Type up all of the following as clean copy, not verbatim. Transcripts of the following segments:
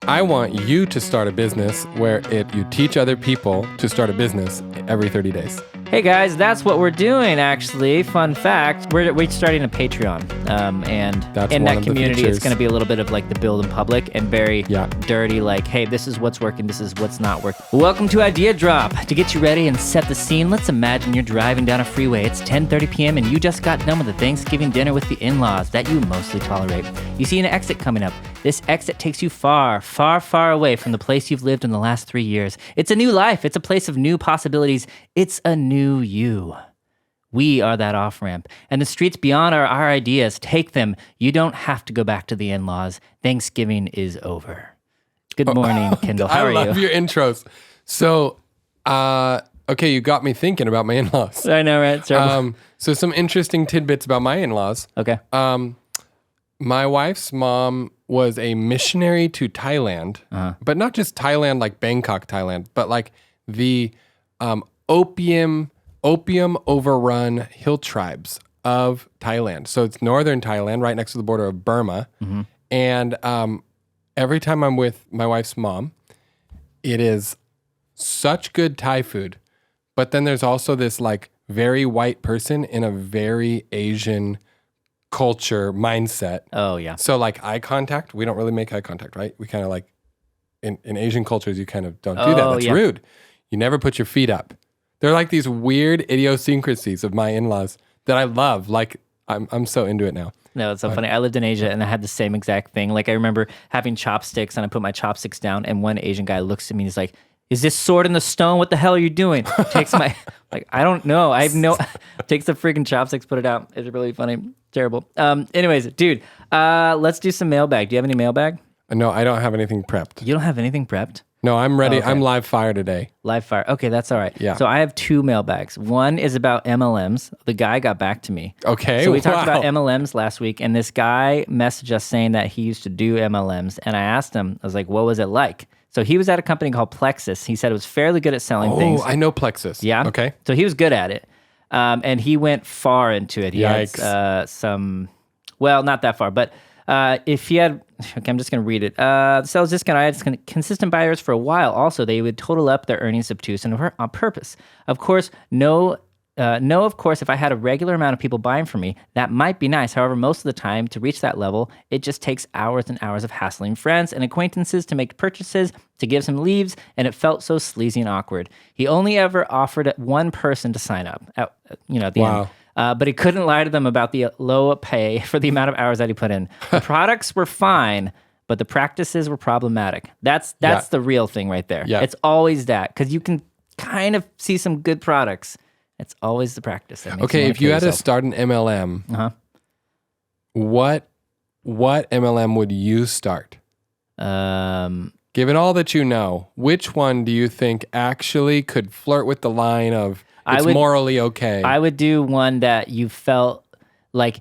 I want you to start a business where you teach other people to start a business every 30 days. Hey guys, that's what we're doing actually. Fun fact, we're starting a Patreon. And That's in one that of the community, it's features. going to be a little bit of like the build in public and very Yeah. dirty, like, hey, this is what's working, this is what's not working. Welcome to Idea Drop. To get you ready and set the scene, let's imagine you're driving down a freeway. It's 10:30 p.m. and you just got done with the Thanksgiving dinner with the in-laws that you mostly tolerate. You see an exit coming up. This exit takes you far, far, far away from the place you've lived in the last 3 years. It's a new life. It's a place of new possibilities. It's a new you. We are that off-ramp. And the streets beyond are our ideas. Take them. You don't have to go back to the in-laws. Thanksgiving is over. Good morning, Kendall. How are you? I love your intros. So, okay, you got me thinking about my in-laws. I know, right? It's terrible. So some interesting tidbits about my in-laws. Okay. My wife's mom was a missionary to Thailand, but not just Thailand, like Bangkok, Thailand, but like the opium overrun hill tribes of Thailand. So it's northern Thailand, right next to the border of Burma. Mm-hmm. And every time I'm with my wife's mom, it is such good Thai food. But then there's also this like very white person in a very Asian culture mindset. Oh, yeah. So like eye contact, we don't really make eye contact, right? We kind of like, in Asian cultures, you kind of don't do that. That's rude. You never put your feet up. They're like these weird idiosyncrasies of my in-laws that I love. Like I'm so into it now. No, it's so funny. I lived in Asia and I had the same exact thing. Like I remember having chopsticks and I put my chopsticks down and one Asian guy looks at me and he's like, is this sword in the stone? What the hell are you doing? Takes my, like, I don't know. Takes the freaking chopsticks, put it out. It's really funny. Terrible. Anyways, dude, let's do some mailbag. Do you have any mailbag? No, I don't have anything prepped. You don't have anything prepped? No, I'm ready. Oh, okay. I'm live fire today. Live fire. Okay, that's all right. Yeah. So I have two mailbags. One is about MLMs. The guy got back to me. Okay. So we talked about MLMs last week, and this guy messaged us saying that he used to do MLMs, and I asked him, I was like, what was it like? So he was at a company called Plexus. He said it was fairly good at selling things. Oh, I know Plexus. Yeah. Okay. So he was good at it. And he went far into it. He Yikes. had well, not that far, but if he had, okay, I'm just going to read it. The sales discount, I had consistent buyers for a while. Also, they would total up their earnings obtuse and on purpose. Of course, of course, if I had a regular amount of people buying from me, that might be nice. However, most of the time, to reach that level, it just takes hours and hours of hassling friends and acquaintances to make purchases, to give some leaves, and it felt so sleazy and awkward. He only ever offered one person to sign up, at the end. But he couldn't lie to them about the low pay for the amount of hours that he put in. The products were fine, but the practices were problematic. That's the real thing right there. Yeah. It's always that, because you can kind of see some good products. It's always the practice. Okay, if you had to start an MLM, what MLM would you start? Given all that you know, which one do you think actually could flirt with the line of it's morally okay? I would do one that you felt like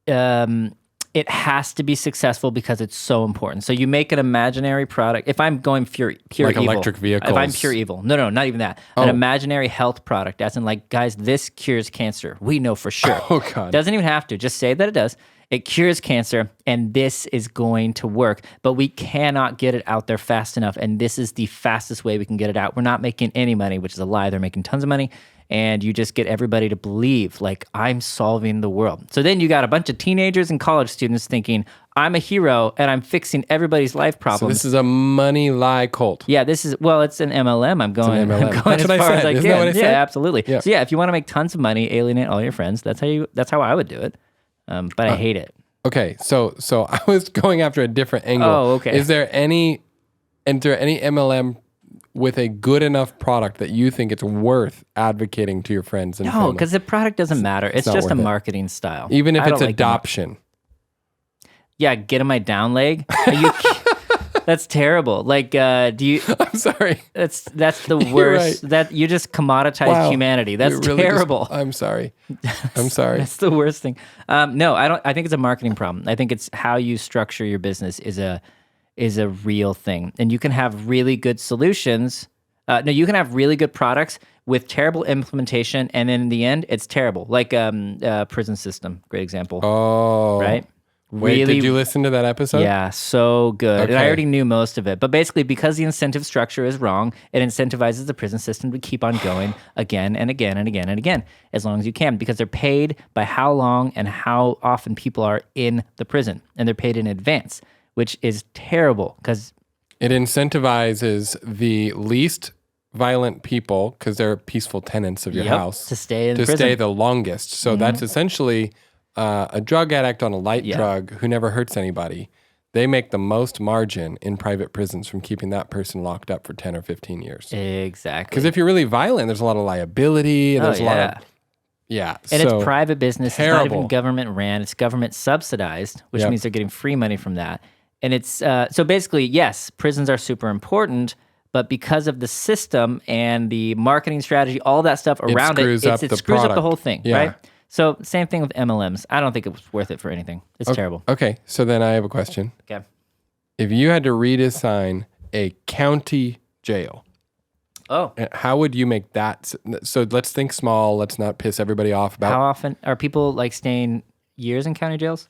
it has to be successful because it's so important. So you make an imaginary product. If I'm going pure like evil, electric vehicles. If I'm pure evil, no, not even that. An imaginary health product, as in like, guys, this cures cancer. We know for sure. Oh God, doesn't even have to. Just say that it does. It cures cancer, and this is going to work. But we cannot get it out there fast enough, and this is the fastest way we can get it out. We're not making any money, which is a lie. They're making tons of money. And you just get everybody to believe, like, I'm solving the world. So then you got a bunch of teenagers and college students thinking, I'm a hero and I'm fixing everybody's life problems. So this is a money lie cult. Yeah, it's an MLM. I'm going as far as I can. Isn't that what I said? Yeah, absolutely. Yeah. So yeah, if you want to make tons of money, alienate all your friends, that's how I would do it. But I hate it. Okay, so I was going after a different angle. Oh, okay. Is there any MLM with a good enough product that you think it's worth advocating to your friends and No, family? because the product doesn't matter. It's not just a worth it. marketing style. Even if I it's don't like adoption. Yeah, get on my down leg. That's terrible. Like, do you? I'm sorry. That's the worst. Right. That you just commoditize humanity. That's really terrible. I'm sorry. I'm sorry. That's the worst thing. No, I don't. I think it's a marketing problem. I think it's how you structure your business is a real thing, and you can have really good solutions. You can have really good products with terrible implementation, and then in the end, it's terrible. Like prison system, great example. Oh, right. Wait, Really, did you listen to that episode? yeah, so good. And I Okay. already knew most of it. But basically, because the incentive structure is wrong, it incentivizes the prison system to keep on going again and again and again and again, as long as you can, because they're paid by how long and how often people are in the prison. And they're paid in advance, which is terrible because It incentivizes the least violent people, because they're peaceful tenants of your house, to stay in to prison. stay the longest. So that's essentially a drug addict on a light drug who never hurts anybody. They make the most margin in private prisons from keeping that person locked up for 10 or 15 years. Exactly. Because if you're really violent, there's a lot of liability. And there's a lot of, And so it's private business. terrible. It's not even government ran. It's government subsidized, which means they're getting free money from that. And it's so basically, yes, prisons are super important, but because of the system and the marketing strategy, all that stuff around it, screws up the screws up the product. whole thing, Yeah. right? So same thing with MLMs. I don't think it was worth it for anything. It's terrible. Okay, so then I have a question. Okay. If you had to redesign a county jail, Oh, how would you make that? So let's think small. Let's not piss everybody off how about. often are people like staying years in county jails?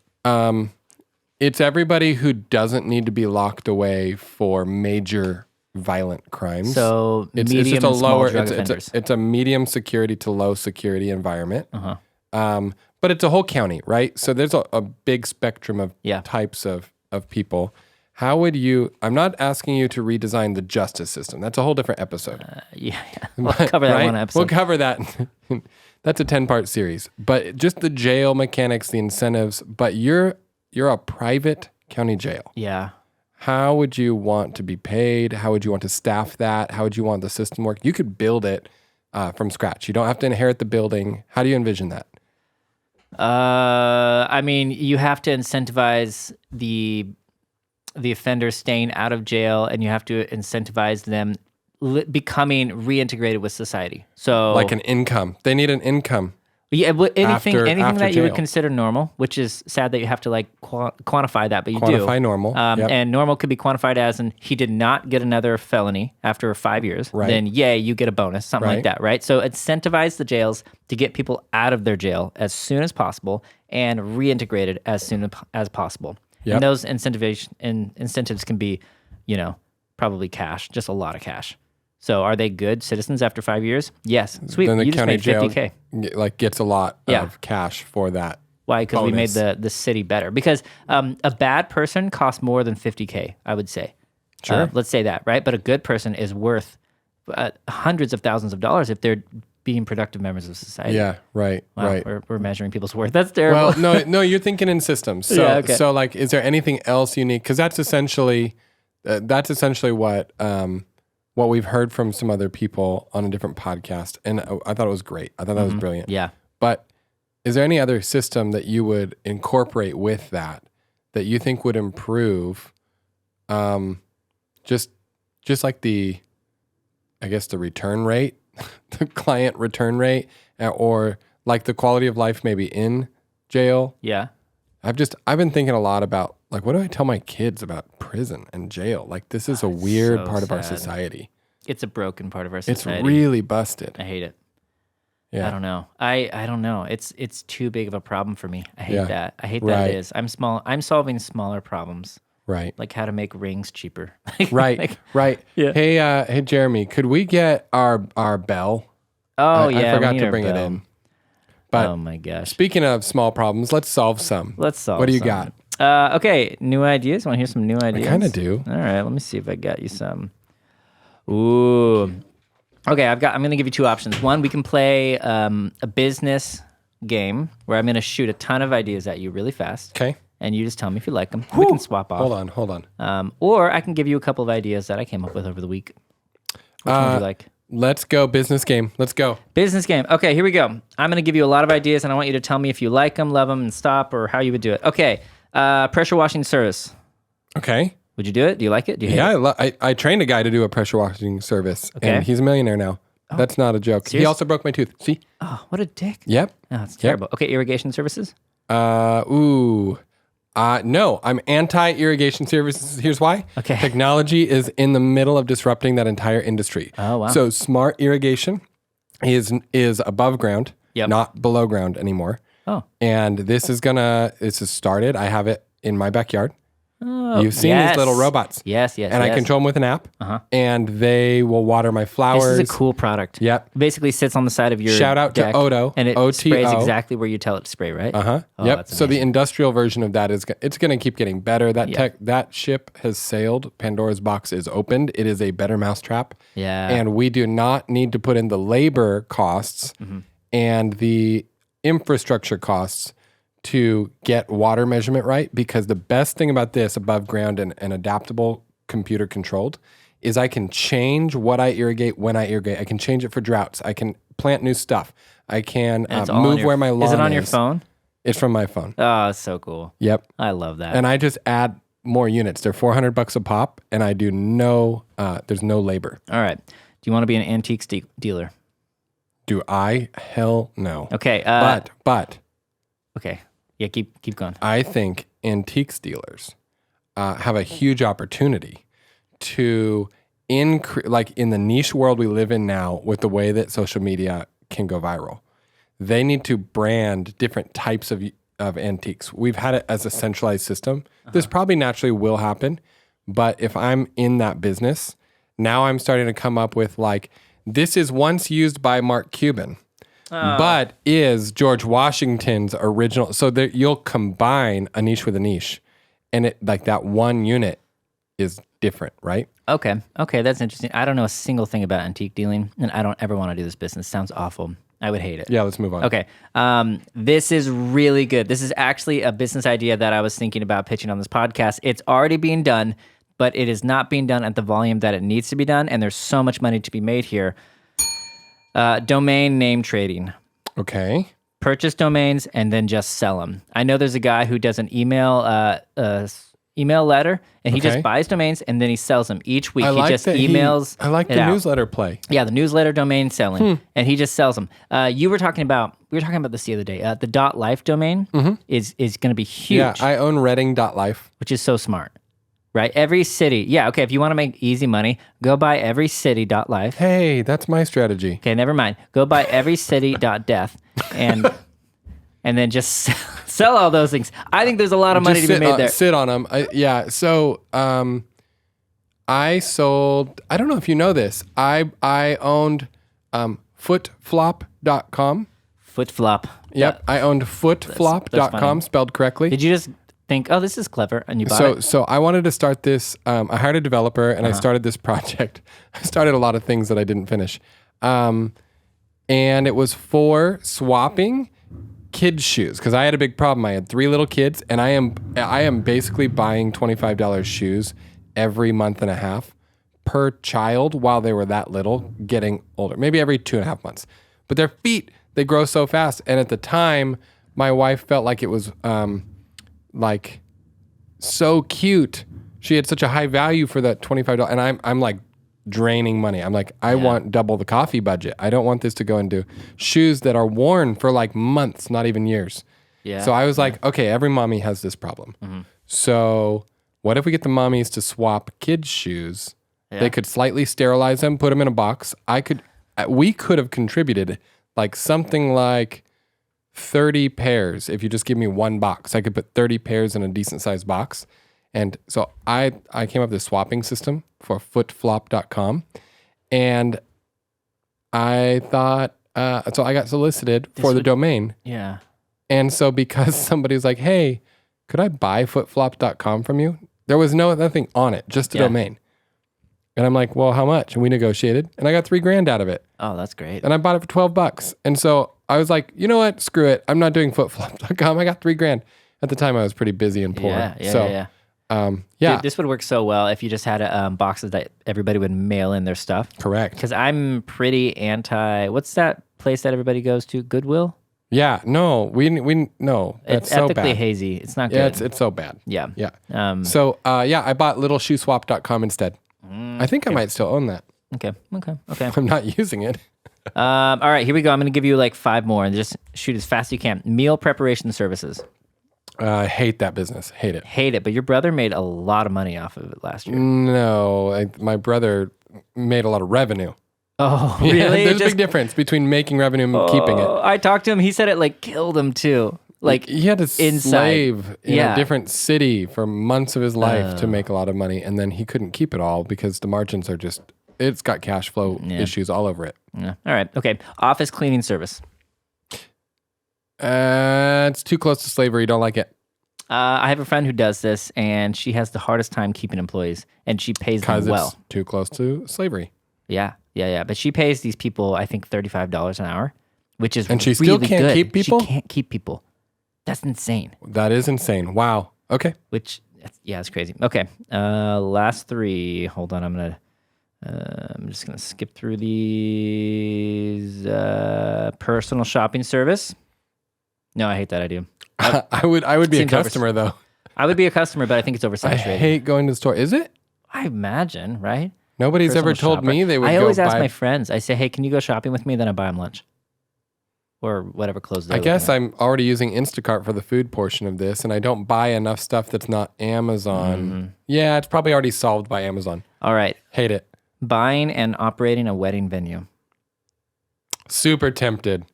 It's everybody who doesn't need to be locked away for major violent crimes. So it's medium just a and small lower. drug It's offenders. it's a medium security to low security environment. But it's a whole county, right? So there's a big spectrum of types of people. How would you? I'm not asking you to redesign the justice system. That's a whole different episode. Yeah. We'll cover that right? one episode. We'll cover that. That's a 10-part series. But just the jail mechanics, the incentives. But you're a private county jail. Yeah. How would you want to be paid? How would you want to staff that? How would you want the system work? You could build it from scratch. You don't have to inherit the building. How do you envision that? I mean, you have to incentivize the offender staying out of jail, and you have to incentivize them becoming reintegrated with society. So, Like an income. They need an income. yeah, anything after that you would jail. consider normal, which is sad that you have to like quantify that, but you do. Quantify normal. Yep. And normal could be quantified as in he did not get another felony after 5 years. Right. Then yay, you get a bonus, something Right. like that, right? So incentivize the jails to get people out of their jail as soon as possible and reintegrated as soon as possible. Yep. And those incentives can be, probably cash, just a lot of cash. So are they good citizens after 5 years? Yes. Sweet. Then the You just county made jail 50K. gets a lot Yeah. of cash for that. Why? Because we made bonus. the city better. Because a bad person costs more than 50K, I would say. Sure. Let's say that, right? But a good person is worth hundreds of thousands of dollars if they're being productive members of society. Yeah, right, Wow, right. We're measuring people's worth. That's terrible. Well, no, you're thinking in systems. So, Yeah, okay. so like, is there anything else you need? Because that's essentially what we've heard from some other people on a different podcast, and I thought it was great. I thought that was brilliant. Yeah. But is there any other system that you would incorporate with that you think would improve, just like the return rate, the client return rate, or like the quality of life maybe in jail? Yeah. I've been thinking a lot about, like, what do I tell my kids about prison and jail? Like, this is a weird so part of our sad. society. It's a broken part of our It's society. really busted. I hate it. Yeah. I don't know. I don't know. It's too big of a problem for me. I hate Yeah. that. I hate that Right. it is. I'm solving smaller problems, Right. like how to make rings cheaper. Right. Like, Right. Yeah. Hey, Jeremy, could we get our bell? oh I yeah, we forgot need to our bring it bell. in. But Oh my gosh. speaking of small problems, let's solve some. Let's solve. What do you some. got? Okay, new ideas. Want to hear some new ideas? Kind of do. All right, let me see if I got you some. Ooh. Okay, I'm going to give you two options. One, we can play a business game where I'm going to shoot a ton of ideas at you really fast. Okay. And you just tell me if you like them. We can swap off. Hold on. Or I can give you a couple of ideas that I came up with over the week. Which one would you like? Let's go business game. Let's go. Business game. Okay, here we go. I'm going to give you a lot of ideas, and I want you to tell me if you like them, love them, and stop, or how you would do it. Okay, pressure washing service. Okay. Would you do it? Do you like it? Do you hate it? Yeah, I trained a guy to do a pressure washing service, Okay. and he's a millionaire now. That's not a joke. He Serious? also broke my tooth. See? Oh, what a dick. Yep. Oh, that's terrible. Okay, irrigation services. No, I'm anti-irrigation services. Here's why. Okay. Technology is in the middle of disrupting that entire industry. Oh, wow. So smart irrigation is above ground, Yep. not below ground anymore. Oh, And this is started. I have it in my backyard. Oh, You've seen these little robots. Yes. And I control them with an app. And they will water my flowers. This is a cool product. Yep. It basically sits on the side of your Shout out deck, to Odo. and it OTO. sprays exactly where you tell it to spray, right? Oh, yep. So the industrial version of that it's going to keep getting better. That ship has sailed. Pandora's box is opened. It is a better mousetrap. Yeah. And we do not need to put in the labor costs and the infrastructure costs to get water measurement right, because the best thing about this above ground and adaptable computer controlled is I can change what I irrigate when I irrigate. I can change it for droughts. I can plant new stuff. I can move where my lawn is. Is it on your phone? It's from my phone. Oh, it's so cool. Yep. I love that. And I just add more units. They're $400 a pop, and I do there's no labor. All right. Do you want to be an antiques dealer? Do I? Hell no. Okay. But. Okay. Yeah, keep going. I think antiques dealers have a huge opportunity to increase, like in the niche world we live in now, with the way that social media can go viral. They need to brand different types of antiques. We've had it as a centralized system. This probably naturally will happen, but if I'm in that business, now I'm starting to come up with like, this is once used by Mark Cuban. But is George Washington's original. So you'll combine a niche with a niche, and it like that one unit is different, right? Okay, that's interesting. I don't know a single thing about antique dealing, and I don't ever want to do this business. Sounds awful. I would hate it. Yeah, let's move on. Okay, this is really good. This is actually a business idea that I was thinking about pitching on this podcast. It's already being done, but it is not being done at the volume that it needs to be done, and there's so much money to be made here. Domain name trading. Okay. Purchase domains and then just sell them. I know there's a guy who does an email letter, and he just buys domains and then he sells them each week. He just emails. I like the newsletter play. Yeah, the newsletter domain selling, and he just sells them. We were talking about this the other day. The .life domain is going to be huge. Yeah, I own Reading.life, which is so smart. Right? Every city. Yeah, okay, if you want to make easy money, go buy everycity.life. Hey, that's my strategy. Okay, never mind. Go buy everycity.death and then just sell all those things. I think there's a lot of money to be made there. Sit on them. So I sold, I don't know if you know this, I owned footflop.com. Footflop. Yep, I owned footflop.com, spelled correctly. Did you just think, oh, this is clever, and you bought it? So I wanted to start this. I hired a developer, and I started this project. I started a lot of things that I didn't finish. And it was for swapping kids' shoes, because I had a big problem. I had 3 little kids, and I am basically buying $25 shoes every month and a half per child while they were that little, getting older. Maybe every 2.5 months. But their feet, they grow so fast. And at the time, my wife felt like it was... like so cute. She had such a high value for that $25, and I'm like draining money. I'm like, I want double the coffee budget. I don't want this to go into shoes that are worn for like months, not even years. Yeah. So I was like, okay, every mommy has this problem. So what if we get the mommies to swap kids' shoes? They could slightly sterilize them, put them in a box. We could have contributed like something like 30 pairs. If you just give me one box, I could put 30 pairs in a decent sized box. And so I came up with this swapping system for footflop.com. And I thought, so I got solicited for the domain. Yeah. And so because somebody was like, hey, could I buy footflop.com from you? There was nothing on it, just a domain. And I'm like, well, how much? And we negotiated, and I got $3,000 out of it. Oh, that's great. And I bought it for $12. And so I was like, you know what? Screw it. I'm not doing footflop.com. I got $3,000. At the time, I was pretty busy and poor. Yeah. Dude, this would work so well if you just had boxes that everybody would mail in their stuff. Correct. Because I'm pretty anti. What's that place that everybody goes to? Goodwill. Yeah. No. We no. That's it's so ethically bad. hazy. It's not good. Yeah. It's so bad. Yeah. Yeah. I bought littleshoeswap.com instead. I think I might still own that. Okay. I'm not using it. All right, here we go. I'm going to give you like 5 more and just shoot as fast as you can. Meal preparation services. I hate that business. Hate it. But your brother made a lot of money off of it last year. No, my brother made a lot of revenue. Oh, really? There's a big difference between making revenue and keeping it. I talked to him. He said it like killed him too. Like he had to inside. slave in a different city for months of his life to make a lot of money, and then he couldn't keep it all because the margins are just. It's got cash flow issues all over it. Yeah. All right. Okay. Office cleaning service. It's too close to slavery. Don't like it. I have a friend who does this, and she has the hardest time keeping employees, and she pays them well. It's too close to slavery. Yeah. But she pays these people, I think, $35 an hour, which is and she really still can't good. keep people. She can't keep people. That's insane. That is insane. Wow. Okay. It's crazy. Okay. Last three. Hold on. I'm just gonna skip through these. Personal shopping service. No, I hate that idea. I would be a customer though. I would be a customer, but I think it's oversaturated. I hate going to the store. Is it? I imagine, right? Nobody's ever told me they would. I always ask my friends. I say, "Hey, can you go shopping with me?" Then I buy them lunch, or whatever clothes. I guess I'm already using Instacart for the food portion of this, and I don't buy enough stuff that's not Amazon. Mm-hmm. Yeah, it's probably already solved by Amazon. All right, hate it. Buying and operating a wedding venue. Super tempted.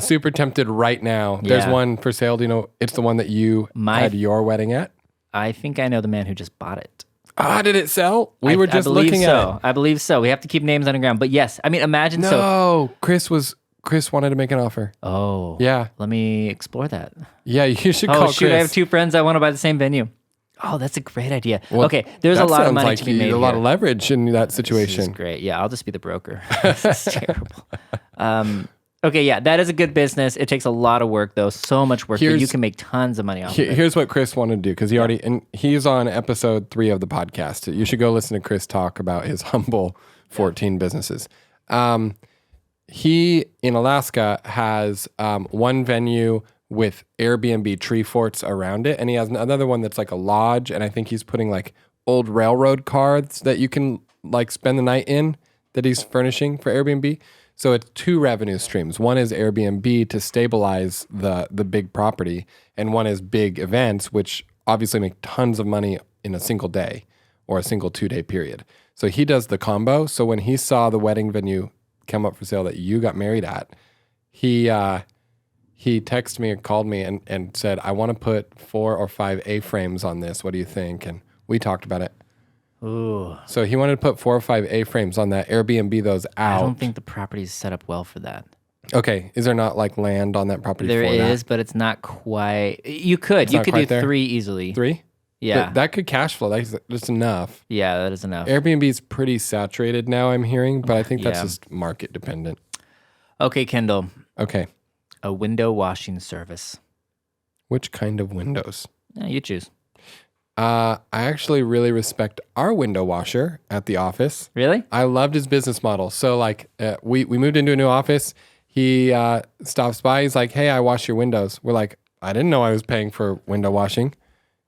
Super tempted right now. Yeah. There's one for sale. Do you know? It's the one that you had your wedding at. I think I know the man who just bought it. Did it sell? We were just looking at it. I believe so. We have to keep names underground. But yes, I mean, imagine No, Chris wanted to make an offer. Oh. Yeah. Let me explore that. Yeah, you should call Chris. I have two friends I want to buy the same venue. Oh, that's a great idea. Well, okay, there's a lot of money to be made. A lot of leverage in that situation. This is great. Yeah, I'll just be the broker. This is terrible. Okay, yeah, that is a good business. It takes a lot of work, though. So much work, but you can make tons of money off of it. Here's what Chris wanted to do, because he's on episode 3 of the podcast. You should go listen to Chris talk about his humble 14 businesses. He, in Alaska, has one venue with Airbnb tree forts around it, and he has another one that's like a lodge, and I think he's putting like old railroad cars that you can like spend the night in that he's furnishing for Airbnb. So it's 2 revenue streams. One is Airbnb to stabilize the big property, and one is big events, which obviously make tons of money in a single day or a single 2-day period. So he does the combo. So when he saw the wedding venue come up for sale that you got married at, he texted me and called me and said, I want to put 4 or 5 A-frames on this. What do you think? And we talked about it. Ooh. So he wanted to put 4 or 5 A-frames on that, Airbnb those out. I don't think the property is set up well for that. Okay. Is there not like land on that property There for that? There is, but it's not quite. You could do there? 3 easily. 3? Yeah. But that could cash flow. That's just enough. Yeah, that is enough. Airbnb is pretty saturated now, I'm hearing, but I think that's just market dependent. Okay, Kendall. Okay. A window washing service. Which kind of windows? Yeah, you choose. I actually really respect our window washer at the office. Really? I loved his business model. So like we moved into a new office. He stops by. He's like, hey, I wash your windows. We're like, I didn't know I was paying for window washing.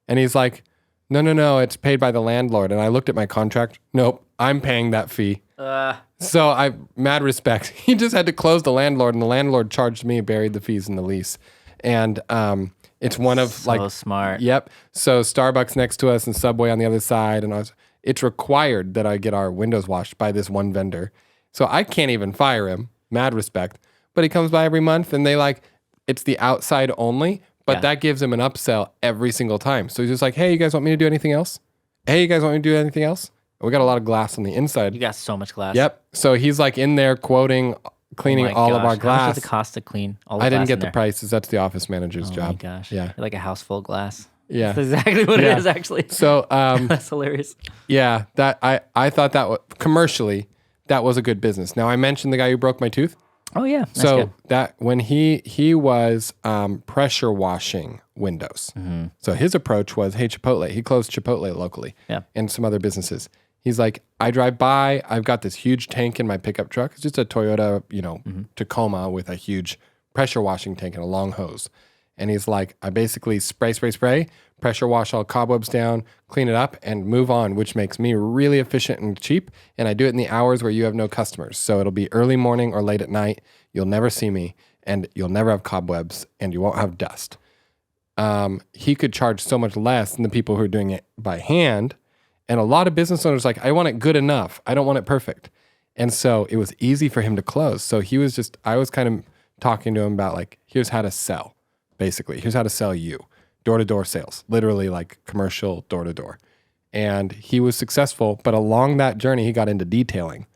And he's like, no, it's paid by the landlord. And I looked at my contract. Nope, I'm paying that fee. So I mad respect. He just had to close the landlord, and the landlord charged me, buried the fees in the lease. And it's one of so smart. Yep. So Starbucks next to us and Subway on the other side, and it's required that I get our windows washed by this one vendor. So I can't even fire him. Mad respect. But he comes by every month, and it's the outside only, but that gives him an upsell every single time. So he's just like, hey, you guys want me to do anything else? Hey, you guys want me to do anything else? We got a lot of glass on the inside. You got so much glass. Yep. So he's like in there quoting, cleaning all of our glass. How much does it cost to clean all the glass? I didn't get the prices. That's the office manager's job. Oh my gosh. Yeah. You're like a house full of glass. Yeah. That's exactly what it is, actually. So that's hilarious. Yeah. That I thought that commercially, that was a good business. Now I mentioned the guy who broke my tooth. Oh yeah. That's so good. that when he was pressure washing windows. Mm-hmm. So his approach was, hey, Chipotle. He closed Chipotle locally. Yeah. And some other businesses. He's like, I drive by, I've got this huge tank in my pickup truck. It's just a Toyota, Tacoma with a huge pressure washing tank and a long hose. And he's like, I basically spray, pressure wash all cobwebs down, clean it up, and move on, which makes me really efficient and cheap. And I do it in the hours where you have no customers. So it'll be early morning or late at night. You'll never see me, and you'll never have cobwebs, and you won't have dust. He could charge so much less than the people who are doing it by hand. And a lot of business owners are like, I want it good enough. I don't want it perfect. And so it was easy for him to close. So I was kind of talking to him about like, here's how to sell. basically. Here's how to sell you. Door-to-door sales, literally like commercial door-to-door. And he was successful, but along that journey, he got into detailing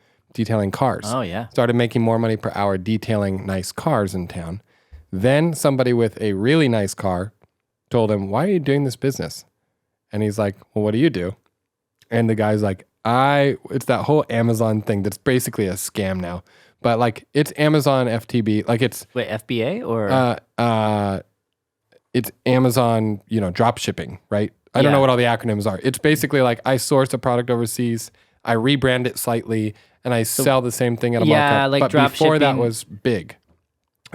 cars. Oh, yeah. Started making more money per hour detailing nice cars in town. Then somebody with a really nice car told him, why are you doing this business? And he's like, well, what do you do? And the guy's like, it's that whole Amazon thing that's basically a scam now. But like, it's Amazon FTB. Like it's... Wait, FBA or... it's Amazon, drop shipping, right? I don't know what all the acronyms are. It's basically like I source a product overseas, I rebrand it slightly, and I sell the same thing at a markup. like but drop before shipping, that was big.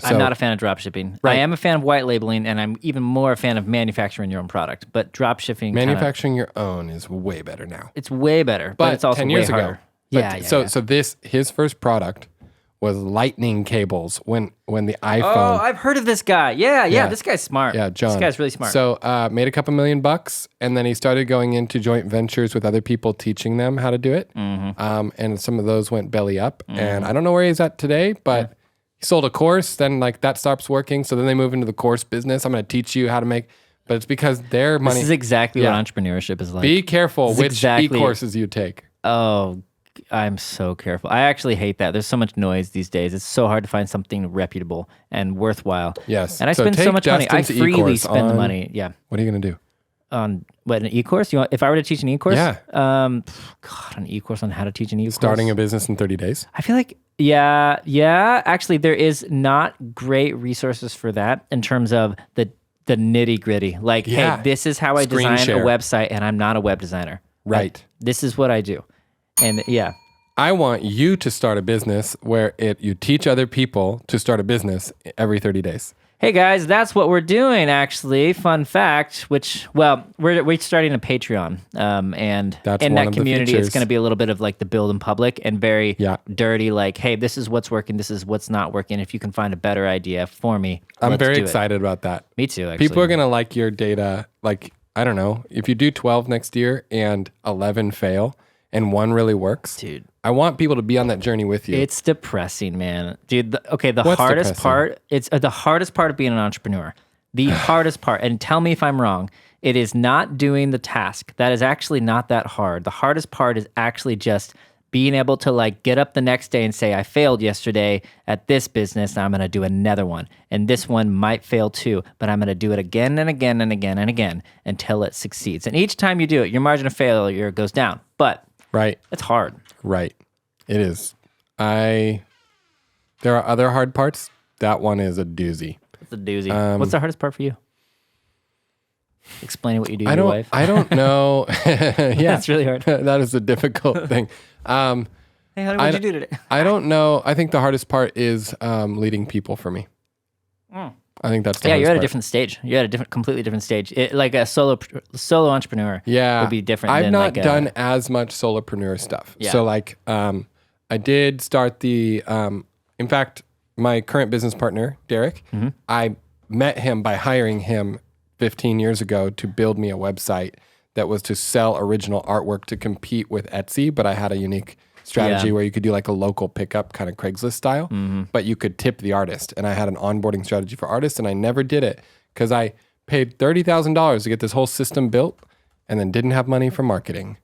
I'm not a fan of drop shipping. Right. I am a fan of white labeling, and I'm even more a fan of manufacturing your own product. But drop shipping, Manufacturing your own is way better now. it's way better, but it's also 10 way years harder. ago. So his first product was lightning cables when the iPhone. Oh, I've heard of this guy. Yeah. This guy's smart. Yeah, John. This guy's really smart. So made a couple $1 million, and then he started going into joint ventures with other people, teaching them how to do it. Mm-hmm. And some of those went belly up. And I don't know where he's at today, but he sold a course. Then like that stops working. So then they move into the course business. I'm going to teach you how to make. But it's because their money. This is exactly what entrepreneurship is like. Be careful which e-courses you take. Oh, I'm so careful. I actually hate that. There's so much noise these days. It's so hard to find something reputable and worthwhile. Yes. And I spend so much money. I freely spend the money. Yeah. What are you going to do? On what, an e-course? If I were to teach an e-course? Yeah. An e-course on how to teach an e-course. Starting a business in 30 days? I feel like, yeah. Actually, there is not great resources for that in terms of the nitty gritty. Like, hey, this is how I design a website, and I'm not a web designer. Right. This is what I do. And yeah. I want you to start a business where you teach other people to start a business every 30 days. Hey guys, that's what we're doing actually. Fun fact, we're starting a Patreon. And that's in one that of community, the it's going to be a little bit of like the build in public and very dirty, like, hey, this is what's working, this is what's not working. If you can find a better idea for me, I'm very excited about that. Me too, actually. People are going to like your data. Like, I don't know, if you do 12 next year and 11 fail, and one really works, dude, I want people to be on that journey with you. It's depressing, man. Dude, the hardest part, it's the hardest part of being an entrepreneur. The hardest part, and tell me if I'm wrong, it is not doing the task. That is actually not that hard. The hardest part is actually just being able to like get up the next day and say, I failed yesterday at this business, now I'm going to do another one. And this one might fail too, but I'm going to do it again and again and again and again until it succeeds. And each time you do it, your margin of failure goes down. But it's hard. Right. It is. There are other hard parts. That one is a doozy. It's a doozy. What's the hardest part for you? Explaining what you do to your wife. I don't know. Yeah. That's really hard. That is a difficult thing. Hey, honey, what'd you do today? I don't know. I think the hardest part is leading people for me. I think that's the hardest you're at part. a different stage. You're at a completely different stage. Like a solo entrepreneur would be different. I've not done as much solopreneur stuff. Yeah. So like, I did start in fact, my current business partner, Derek, I met him by hiring him 15 years ago to build me a website that was to sell original artwork to compete with Etsy, but I had a unique strategy where you could do like a local pickup kind of Craigslist style, but you could tip the artist. And I had an onboarding strategy for artists, and I never did it because I paid $30,000 to get this whole system built and then didn't have money for marketing,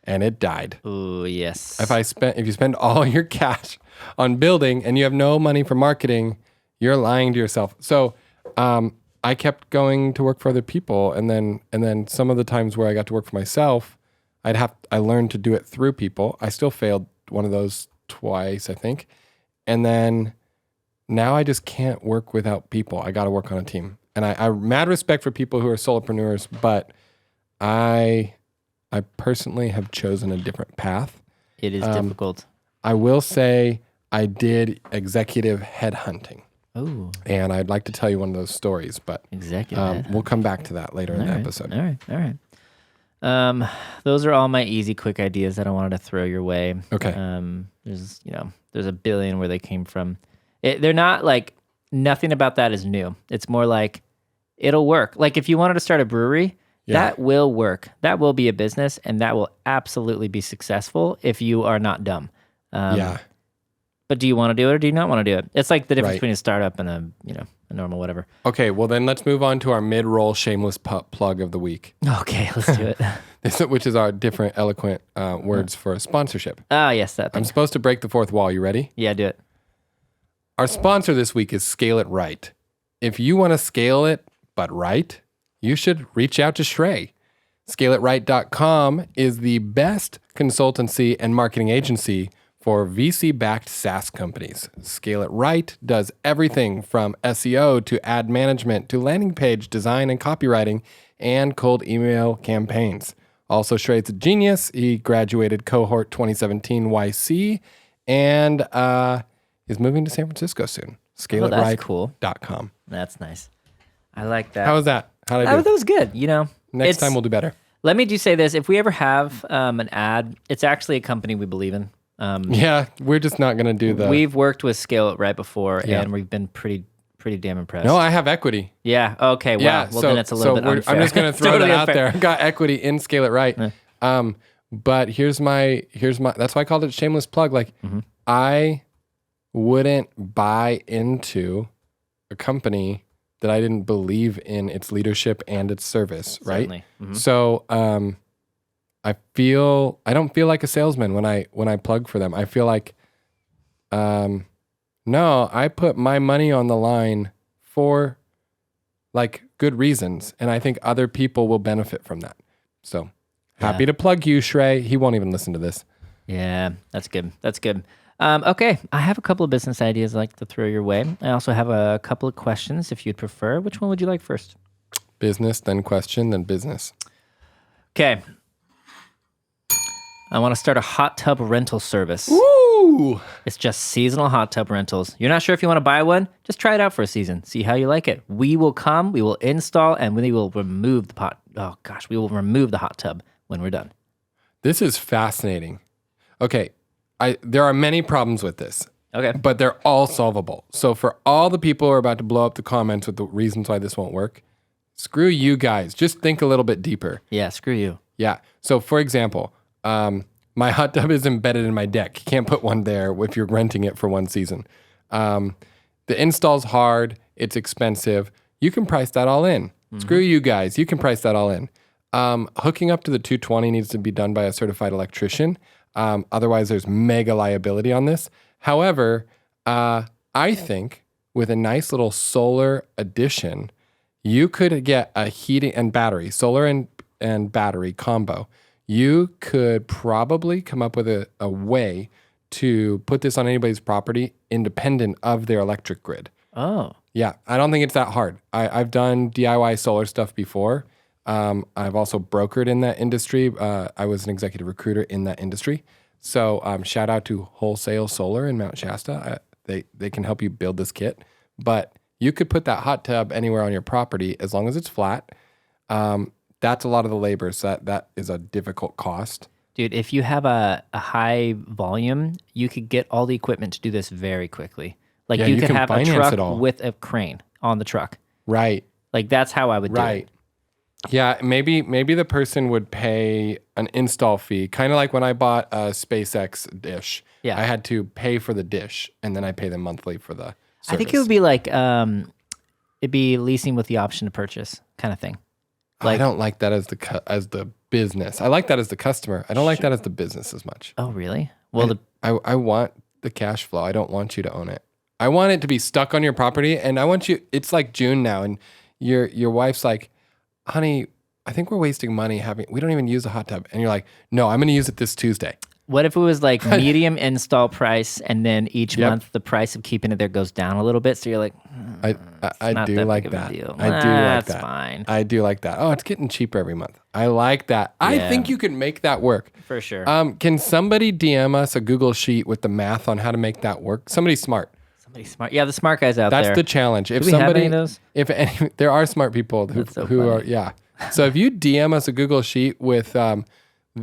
and it died. Oh, yes. If you spend all your cash on building and you have no money for marketing, you're lying to yourself. So I kept going to work for other people, and then some of the times where I got to work for myself, I learned to do it through people. I still failed one of those twice, I think. And then now I just can't work without people. I got to work on a team. And I mad respect for people who are solopreneurs, but I personally have chosen a different path. It is difficult. I will say I did executive headhunting. Oh. And I'd like to tell you one of those stories, but we'll come back to that later in the episode. All right. Those are all my easy, quick ideas that I wanted to throw your way. Okay. There's a billion where they came from. They're not like, nothing about that is new. It's more like, it'll work. Like if you wanted to start a brewery, that will work. That will be a business, and that will absolutely be successful if you are not dumb. But do you want to do it or do you not want to do it? It's like the difference Right. between a startup and a normal whatever. Okay, well then let's move on to our mid-roll shameless plug of the week, Okay, let's do it. which is our different eloquent words for a sponsorship. Oh, yes, that thing. I'm supposed to break the fourth wall. You ready? Yeah, do it. Our sponsor this week is Scale It Right. If you want to scale it, but right, you should reach out to Shrey. ScaleItRight.com is the best consultancy and marketing agency for VC-backed SaaS companies. Scale It Right does everything from SEO to ad management to landing page design and copywriting and cold email campaigns. Also, Shrey's a genius. He graduated cohort 2017 YC and is moving to San Francisco soon. ScaleItRight.com. That's nice. I like that. How was that? How did I do? That was good. Next time we'll do better. Let me just say this. If we ever have an ad, it's actually a company we believe in. Yeah, we're just not going to do the... We've worked with Scale It Right before, Yeah. and we've been pretty damn impressed. No, I have equity. Yeah. Okay. Wow. Yeah, Well, then it's a little bit unfair. I'm just going to throw Totally that out unfair. there. I got equity in Scale It Right. But here's my, that's why I called it shameless plug. Like, I wouldn't buy into a company that I didn't believe in its leadership and its service, right? Certainly. Mhm. So I don't feel like a salesman when I plug for them. I feel like no, I put my money on the line for like good reasons, and I think other people will benefit from that. So happy to plug you, Shrey. He won't even listen to this. Yeah, that's good. That's good. Okay, I have a couple of business ideas I'd like to throw your way. I also have a couple of questions if you'd prefer. Which one would you like first? Business, then question, then business. Okay. I want to start a hot tub rental service. Ooh! It's just seasonal hot tub rentals. You're not sure if you want to buy one? Just try it out for a season. See how you like it. We will come, we will install, and we will remove the we will remove the hot tub when we're done. This is fascinating. Okay, there are many problems with this. Okay. But they're all solvable. So for all the people who are about to blow up the comments with the reasons why this won't work, screw you guys. Just think a little bit deeper. Yeah, screw you. Yeah. So for example, my hot tub is embedded in my deck. You can't put one there if you're renting it for one season. The install's hard. It's expensive. You can price that all in. Screw you guys. You can price that all in. Hooking up to the 220 needs to be done by a certified electrician. Otherwise, there's mega liability on this. However, I think with a nice little solar addition, you could get a heating and battery, solar and battery combo. You could probably come up with a way to put this on anybody's property independent of their electric grid. Oh. Yeah, I don't think it's that hard. I've done DIY solar stuff before. I've also brokered in that industry. I was an executive recruiter in that industry. So shout out to Wholesale Solar in Mount Shasta. They can help you build this kit. But you could put that hot tub anywhere on your property as long as it's flat. That's a lot of the labor, so that is a difficult cost. Dude, if you have a high volume, you could get all the equipment to do this very quickly. Like you could can have a finance truck it all. with a crane on the truck. Right. Like that's how I would do Right. it. Yeah, maybe the person would pay an install fee, kind of like when I bought a SpaceX dish. Yeah. I had to pay for the dish, and then I pay them monthly for the service. I think it would be like it'd be leasing with the option to purchase kind of thing. I don't like that as the business. I like that as the customer. I don't like that as the business as much. Oh, really? Well, I want the cash flow. I don't want you to own it. I want it to be stuck on your property, and I want you. It's like June now, and your wife's like, honey, I think we're wasting money we don't even use a hot tub. And you're like, no, I'm going to use it this Tuesday. what if it was like medium install price, and then each Yep. month the price of keeping it there goes down a little bit? So you're like, I not do that like big of a that. deal. I do like That's that. fine. I do like that. Oh, it's getting cheaper every month. I like that. I Yeah. think you can make that work. For sure. Can somebody DM us a Google sheet with the math on how to make that work? Somebody smart. Somebody smart. Yeah, the smart guys out there. That's the challenge. If Do we have somebody, any of those? if any, there are smart people who That's so who are, funny. yeah. So if you DM us a Google sheet with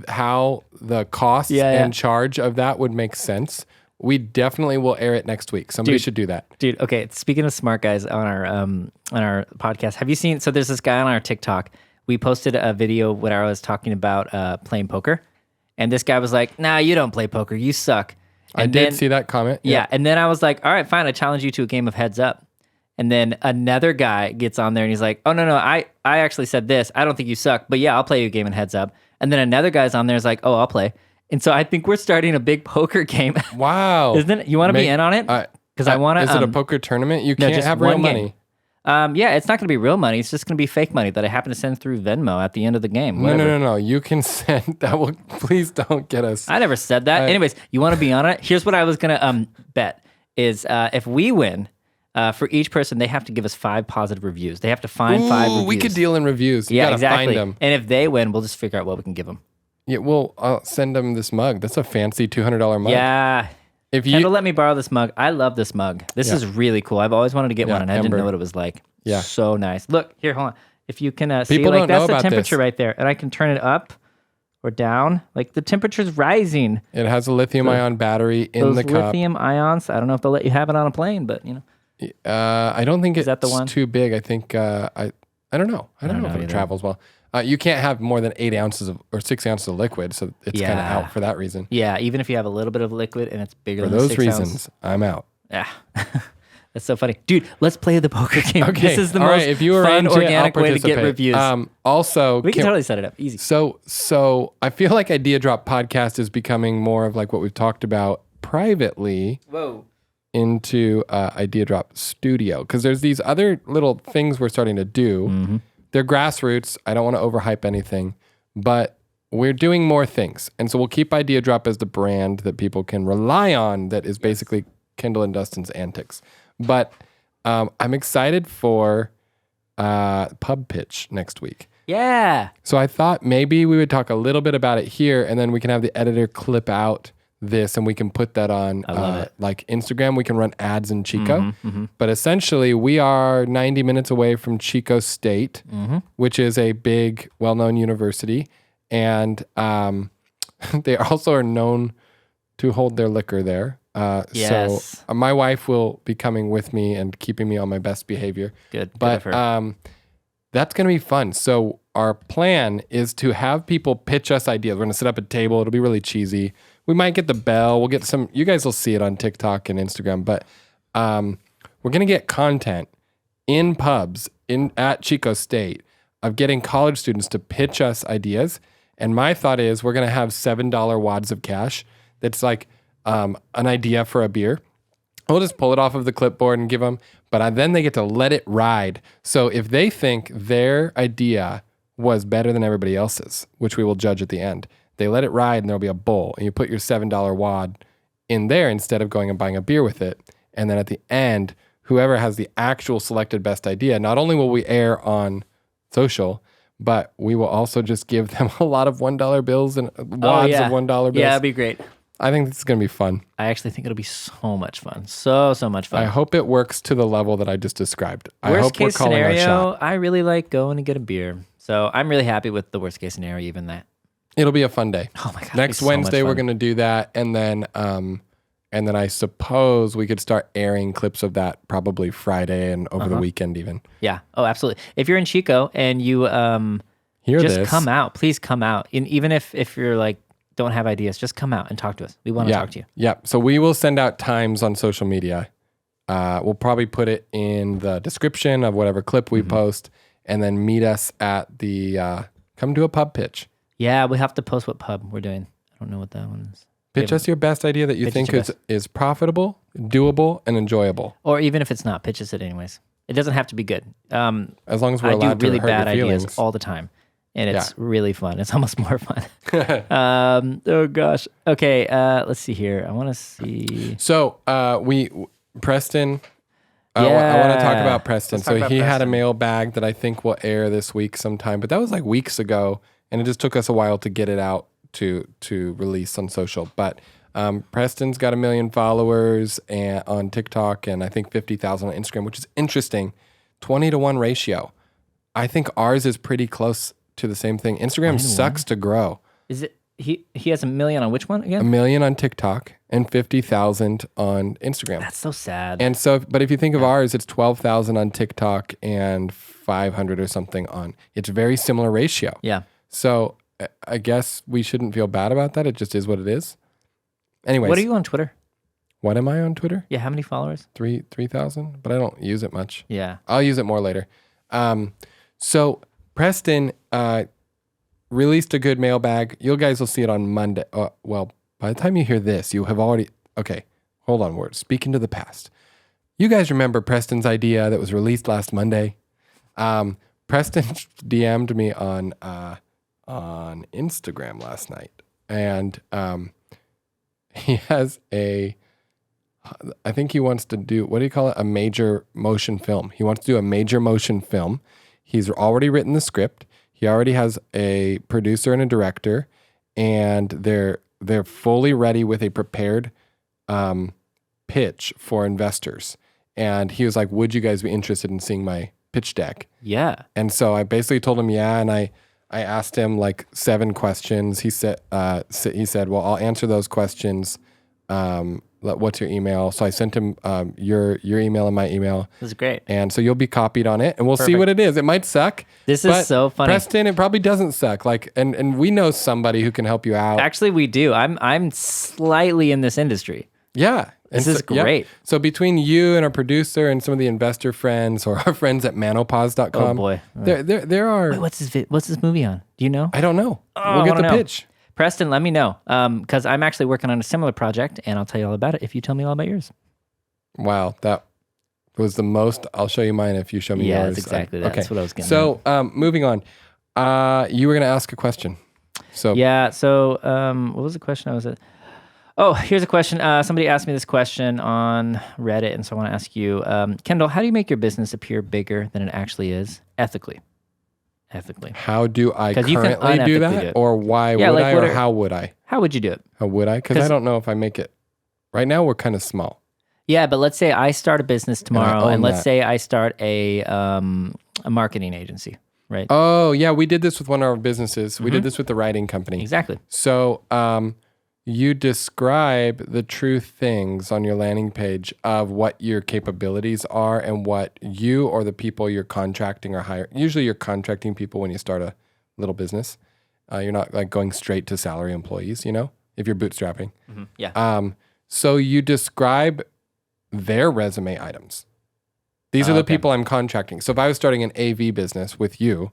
how the costs Yeah. and charge of that would make sense, we definitely will air it next week. Somebody Dude. should do that. Dude, okay. Speaking of smart guys on our podcast, have you seen? So there's this guy on our TikTok. We posted a video when I was talking about playing poker, and this guy was like, "Nah, you don't play poker. You suck." I did see that comment. Yeah. And then I was like, all right, fine. I challenge you to a game of Heads Up. And then another guy gets on there and he's like, oh, no, I actually said this. I don't think you suck, but yeah, I'll play you a game of Heads Up. And then another guy's on there and is like, oh, I'll play. And so I think we're starting a big poker game. Wow. Isn't it? You want to be in on it? Because I want to. Is it a poker tournament? You can't have real money. Yeah, it's not going to be real money. It's just going to be fake money that I happen to send through Venmo at the end of the game. No. You can send that. Will please don't get us. I never said that. Anyways, you want to be on it? Here's what I was going to bet is if we win, for each person, they have to give us 5 positive reviews. They have to find 5 reviews. We could deal in reviews. You gotta find them. And if they win, we'll just figure out what we can give them. Yeah, I'll send them this mug. That's a fancy $200 mug. Yeah. Kendall let me borrow this mug. I love this mug. This is really cool. I've always wanted to get one, and I didn't know what it was like. Yeah. So nice. Look, here, hold on. If you can see, like that's the temperature right there. And I can turn it up or down. Like the temperature's rising. It has a lithium-ion battery in the cup. Those lithium ions, I don't know if they'll let you have it on a plane, but I don't think it's too big. I think I don't know. I don't know if it travels well. You can't have more than 8 ounces or 6 ounces of liquid, so it's kind of out for that reason. Yeah, even if you have a little bit of liquid and it's bigger for than those 6 reasons, ounces. I'm out. Yeah, that's so funny, dude. Let's play the poker game. Okay, this is the most fun, organic way to get reviews. Also, we can totally set it up easy. So I feel like Idea Drop Podcast is becoming more of like what we've talked about privately. Whoa. Into Idea Drop Studio, because there's these other little things we're starting to do. Mm-hmm. They're grassroots. I don't want to overhype anything, but we're doing more things. And so we'll keep Idea Drop as the brand that people can rely on that is basically Kendall and Dustin's antics. But I'm excited for Pub Pitch next week. Yeah. So I thought maybe we would talk a little bit about it here, and then we can have the editor clip out this and we can put that on like Instagram. We can run ads in Chico. But essentially we are 90 minutes away from Chico State, which is a big, well-known university. And they also are known to hold their liquor there. Yes. So my wife will be coming with me and keeping me on my best behavior. Good. But that's going to be fun. So our plan is to have people pitch us ideas. We're going to set up a table. It'll be really cheesy. We might get the bell. We'll get some, you guys will see it on TikTok and Instagram, but we're going to get content in pubs at Chico State of getting college students to pitch us ideas. And my thought is we're going to have $7 wads of cash. That's like an idea for a beer. We'll just pull it off of the clipboard and give them, but then they get to let it ride. So if they think their idea was better than everybody else's, which we will judge at the end, they let it ride and there'll be a bowl. And you put your $7 wad in there instead of going and buying a beer with it. And then at the end, whoever has the actual selected best idea, not only will we air on social, but we will also just give them a lot of $1 bills and wads of $1 bills. Yeah, it'd be great. I think this is going to be fun. I actually think it'll be so much fun. So much fun. I hope it works to the level that I just described. Worst case scenario, I really like going to get a beer. So I'm really happy with the worst case scenario, even that. It'll be a fun day. Oh my God. Next Wednesday, we're going to do that. And then I suppose we could start airing clips of that probably Friday and over the weekend even. Yeah. Oh, absolutely. If you're in Chico and you hear just this, come out, please come out. And even if you're like, don't have ideas, just come out and talk to us. We want to talk to you. Yeah. So we will send out times on social media. We'll probably put it in the description of whatever clip we post, and then meet us at the come to a pub pitch. Yeah, we have to post what pub we're doing. I don't know what that one is. Pitch us your best idea that you think is profitable, doable, and enjoyable. Or even if it's not, pitch us it anyways. It doesn't have to be good. As long as we're allowed to really hurt your bad feelings. ideas all the time. And it's really fun. It's almost more fun. Oh gosh. Okay. Let's see here. I want to see. So Preston. I want to talk about Preston. He had a mailbag that I think will air this week sometime, but that was like weeks ago, and it just took us a while to get it out to release on social. But Preston's got 1 million followers on TikTok, and I think 50,000 on Instagram, which is interesting. 20-to-1 ratio. I think ours is pretty close to the same thing. Instagram sucks to grow. Is it he has 1 million on which one again? 1 million on TikTok and 50,000 on Instagram. That's so sad. And so, but if you think of ours, it's 12,000 on TikTok and 500 or something on. It's a very similar ratio. Yeah. So I guess we shouldn't feel bad about that. It just is what it is. Anyways. What are you on Twitter? What am I on Twitter? Yeah, how many followers? 3,000, but I don't use it much. Yeah. I'll use it more later. So Preston released a good mailbag. You guys will see it on Monday. Well, by the time you hear this, you have already... Okay, hold on. We're speaking to the past. You guys remember Preston's idea that was released last Monday? Preston DM'd me on Instagram last night, and he has I think he wants to do, what do you call it? A major motion film. He wants to do a major motion film. He's already written the script. He already has a producer and a director, and they're fully ready with a prepared pitch for investors. And he was like, would you guys be interested in seeing my pitch deck? Yeah. And so I basically told him, yeah. And I asked him like 7 questions. He said, well, I'll answer those questions. What's your email? So I sent him your email and my email. This is great. And so you'll be copied on it, and we'll see what it is. It might suck. This is so funny. Preston, it probably doesn't suck. Like, and we know somebody who can help you out. Actually, we do. I'm slightly in this industry. Yeah. This is great. Yeah. So between you and our producer and some of the investor friends or our friends at manopause.com. Oh boy. There are... Wait, what's this movie on? Do you know? I don't know. Oh, we'll get the pitch. Preston, let me know. Because I'm actually working on a similar project, and I'll tell you all about it if you tell me all about yours. Wow. That was the most... I'll show you mine if you show me yours. Yeah, that's exactly that. That's what I was getting at. Moving on. You were going to ask a question. Yeah. So what was the question I was at? Oh, here's a question. Somebody asked me this question on Reddit, and so I want to ask you, Kendall, how do you make your business appear bigger than it actually is ethically? How do I currently do that? Or why would I? Or how would I? How would you do it? How would I? Because I don't know if I make it. Right now, we're kind of small. Yeah, but let's say I start a business tomorrow, and let's say I start a marketing agency, right? Oh, yeah. We did this with one of our businesses. Mm-hmm. We did this with the writing company. Exactly. So you describe the true things on your landing page of what your capabilities are and what you or the people you're contracting or hiring. Usually you're contracting people when you start a little business. You're not like going straight to salary employees, if you're bootstrapping. Mm-hmm. Yeah. So you describe their resume items. These are the people I'm contracting. So if I was starting an AV business with you,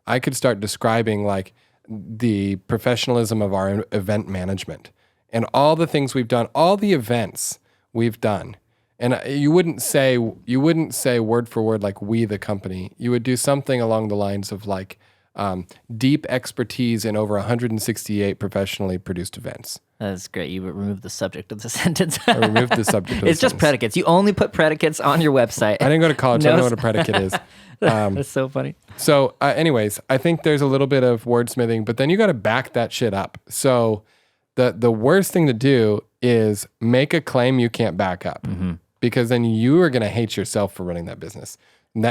I could start describing like the professionalism of our event management and all the things we've done, all the events we've done. And you wouldn't say word for word like we the company. You would do something along the lines of like deep expertise in over 168 professionally produced events. That's great. You removed the subject of the sentence. I removed the subject of the It's just predicates. You only put predicates on your website. I didn't go to college. I don't know what a predicate is. That's so funny. So anyways, I think there's a little bit of wordsmithing, but then you got to back that shit up. So the worst thing to do is make a claim you can't back up, because then you are going to hate yourself for running that business. And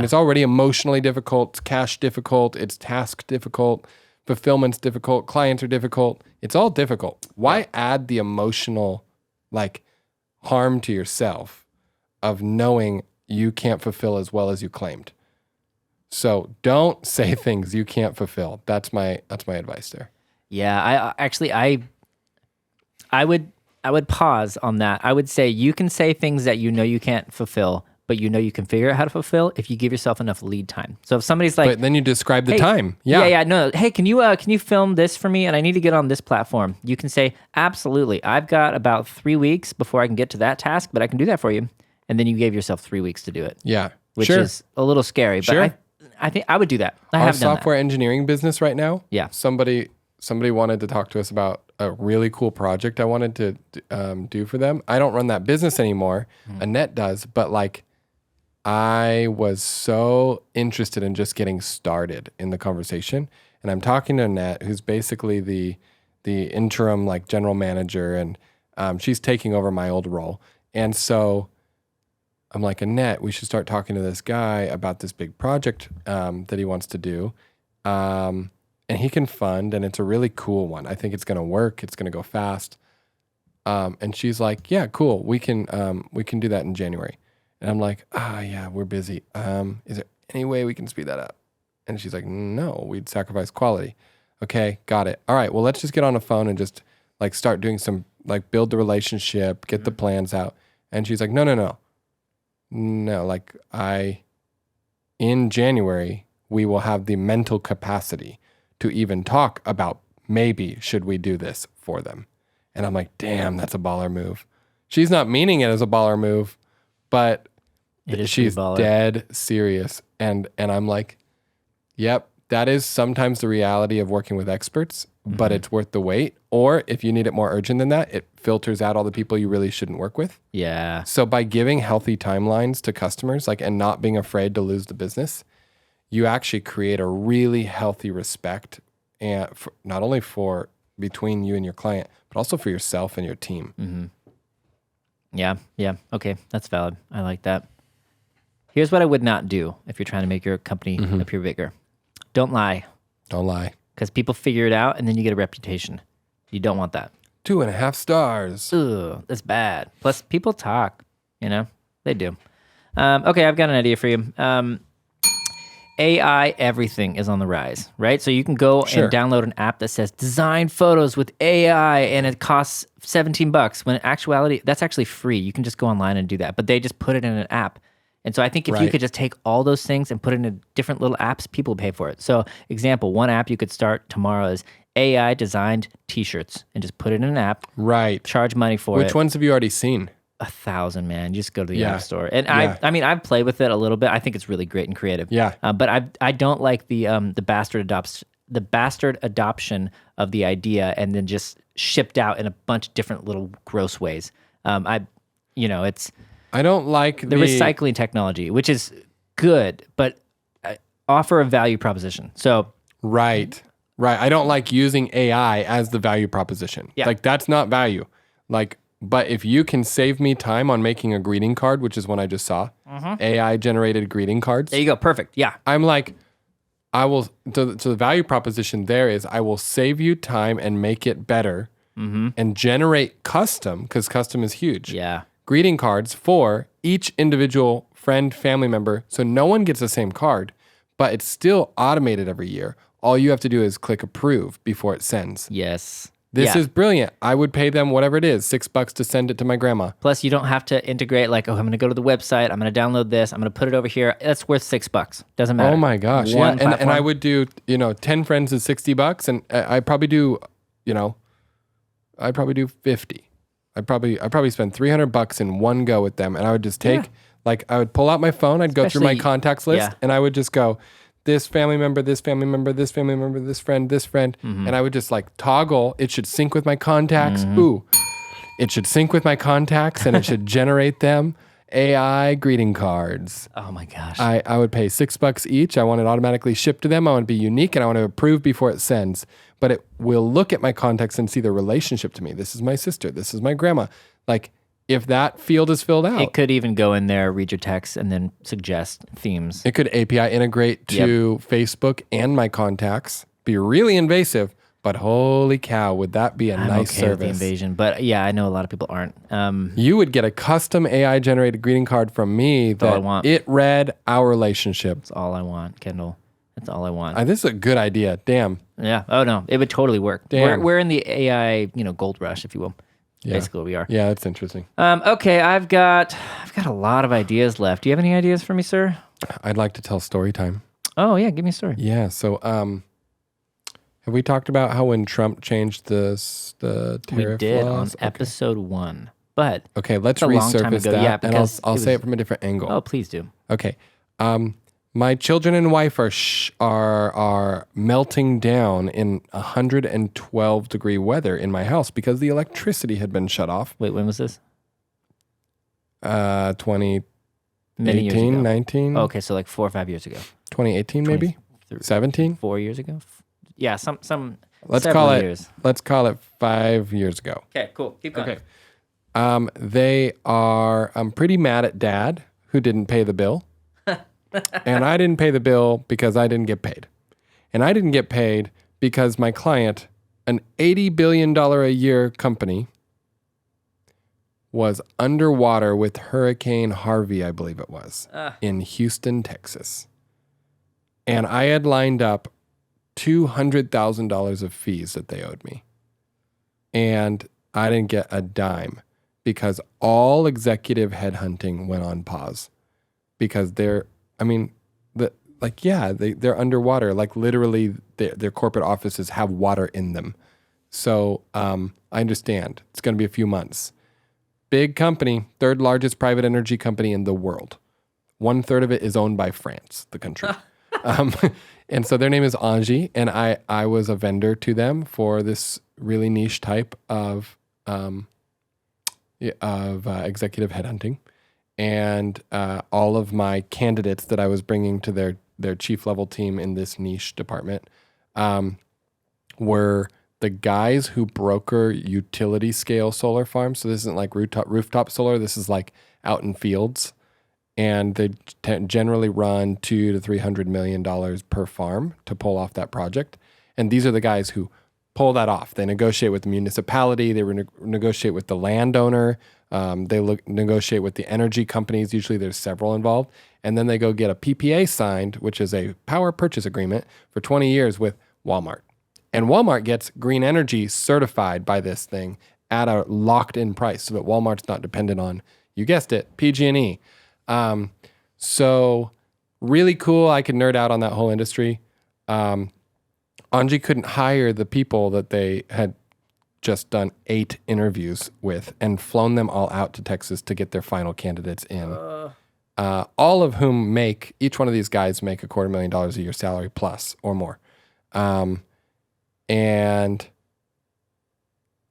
it's already emotionally difficult, it's cash difficult, it's task difficult, fulfillment's difficult, clients are difficult. It's all difficult. Why add the emotional like harm to yourself of knowing you can't fulfill as well as you claimed? So don't say things you can't fulfill. That's my advice there. Yeah, I would pause on that. I would say you can say things that you can't fulfill, but you can figure out how to fulfill if you give yourself enough lead time. So if somebody's like, but then you describe the time. No. Hey, can you film this for me? And I need to get on this platform. You can say, absolutely. I've got about 3 weeks before I can get to that task, but I can do that for you. And then you gave yourself 3 weeks to do it. Yeah, which is a little scary, but I think I would do that. I have done that. Our software engineering business right now. Yeah. Somebody wanted to talk to us about a really cool project I wanted to do for them. I don't run that business anymore. Annette does, but like I was so interested in just getting started in the conversation. And I'm talking to Annette, who's basically the interim like general manager, and she's taking over my old role. And so I'm like, Annette, we should start talking to this guy about this big project that he wants to do. And he can fund, and it's a really cool one. I think it's going to work. It's going to go fast. And she's like, yeah, cool. We can do that in January. And I'm like, yeah, we're busy. Is there any way we can speed that up? And she's like, no, we'd sacrifice quality. Okay, got it. All right, well, let's just get on the phone and just like start doing some like build the relationship, get the plans out. And she's like, no, like in January, we will have the mental capacity to even talk about maybe should we do this for them. And I'm like, damn, that's a baller move. She's not meaning it as a baller move, but she's dead serious. And I'm like, yep, that is sometimes the reality of working with experts, but it's worth the wait. Or if you need it more urgent than that, it filters out all the people you really shouldn't work with. Yeah. So by giving healthy timelines to customers, like, and not being afraid to lose the business, you actually create a really healthy respect, and not only for between you and your client, but also for yourself and your team. Yeah. Okay, that's valid. I like that. Here's what I would not do if you're trying to make your company appear bigger. Don't lie. Don't lie. Because people figure it out and then you get a reputation. You don't want that. 2.5 stars. Ugh, that's bad. Plus, people talk, they do. Okay, I've got an idea for you. AI everything is on the rise, right? So you can go and download an app that says design photos with AI and it costs $17. When in actuality, that's actually free. You can just go online and do that, but they just put it in an app. And so I think if you could just take all those things and put it into different little apps, people pay for it. So example, one app you could start tomorrow is AI designed t-shirts and just put it in an app. Right. Charge money for it. Which ones have you already seen? 1,000, man. You just go to the app store. And I mean, I've played with it a little bit. I think it's really great and creative. Yeah. But I don't like the bastard adoption of the idea and then just shipped out in a bunch of different little gross ways. It's I don't like the recycling technology, which is good, but offer a value proposition. So Right. I don't like using AI as the value proposition. Yeah. Like, that's not value. Like, but if you can save me time on making a greeting card, which is one I just saw, AI generated greeting cards. There you go. Perfect. Yeah. I'm like, I will, so the value proposition there is I will save you time and make it better and generate custom, because custom is huge. Yeah. Greeting cards for each individual friend, family member. So no one gets the same card, but it's still automated every year. All you have to do is click approve before it sends. Yes. This is brilliant. I would pay them whatever it is, $6 to send it to my grandma. Plus, you don't have to integrate like, I'm going to go to the website, I'm going to download this, I'm going to put it over here. That's worth $6. Doesn't matter. Oh my gosh. One yeah. And I would do, 10 friends is $60, and I probably do, I probably do 50. I probably spend $300 in one go with them, and I would just take, I would pull out my phone, I'd go through my contacts list, and I would just go, this family member, this family member, this family member, this friend, and I would just toggle. It should sync with my contacts. Ooh, it should sync with my contacts, and it should generate them AI greeting cards. Oh my gosh. I would pay $6 each. I want it automatically shipped to them. I want to be unique, and I want to approve before it sends. But it will look at my contacts and see the relationship to me. This is my sister. This is my grandma. If that field is filled out. It could even go in there, read your text, and then suggest themes. It could API integrate to Facebook and my contacts. Be really invasive, but holy cow, would that be a nice okay service? With the invasion, but yeah, I know a lot of people aren't. You would get a custom AI generated greeting card from me all I that want. it read our relationship. That's all I want, Kendall. That's all I want. This is a good idea. Damn. Yeah. Oh no, it would totally work. Damn. We're in the AI, gold rush, if you will. Yeah. Basically, we are. Yeah, that's interesting. Okay, I've got a lot of ideas left. Do you have any ideas for me, sir? I'd like to tell story time. Oh yeah, give me a story. Yeah. So, have we talked about how when Trump changed the tariff We did laws? on episode 1, but okay, let's a long time resurface ago. that, Yeah, and I'll say it from a different angle. Oh, please do. Okay. My children and wife are melting down in 112-degree weather in my house because the electricity had been shut off. Wait, when was this? 2018, Many years ago. 19. Oh, okay, so like 4 or 5 years ago. 2018 maybe? 17? 4 years ago? Yeah, some Let's several call it years. Let's call it 5 years ago. Okay, cool. Keep going. Okay. They are pretty mad at Dad, who didn't pay the bill. And I didn't pay the bill because I didn't get paid. And I didn't get paid because my client, an $80 billion a year company, was underwater with Hurricane Harvey, I believe it was, in Houston, Texas. And I had lined up $200,000 of fees that they owed me. And I didn't get a dime because all executive headhunting went on pause because they're underwater. Like literally their corporate offices have water in them. So I understand it's going to be a few months. Big company, third largest private energy company in the world. 1/3 of it is owned by France, the country. And so their name is Angie, and I was a vendor to them for this really niche type of executive headhunting. And all of my candidates that I was bringing to their chief level team in this niche department were the guys who broker utility scale solar farms. So this isn't like rooftop solar. This is like out in fields. And they generally run $200 to $300 million per farm to pull off that project. And these are the guys who pull that off. They negotiate with the municipality. They negotiate with the landowner. They negotiate with the energy companies. Usually there's several involved. And then they go get a PPA signed, which is a power purchase agreement for 20 years with Walmart. And Walmart gets green energy certified by this thing at a locked-in price so that Walmart's not dependent on, you guessed it, PG&E. So really cool. I could nerd out on that whole industry. Angie couldn't hire the people that they had just done 8 interviews with and flown them all out to Texas to get their final candidates in. All of whom each one of these guys make $250,000 a year salary plus or more. And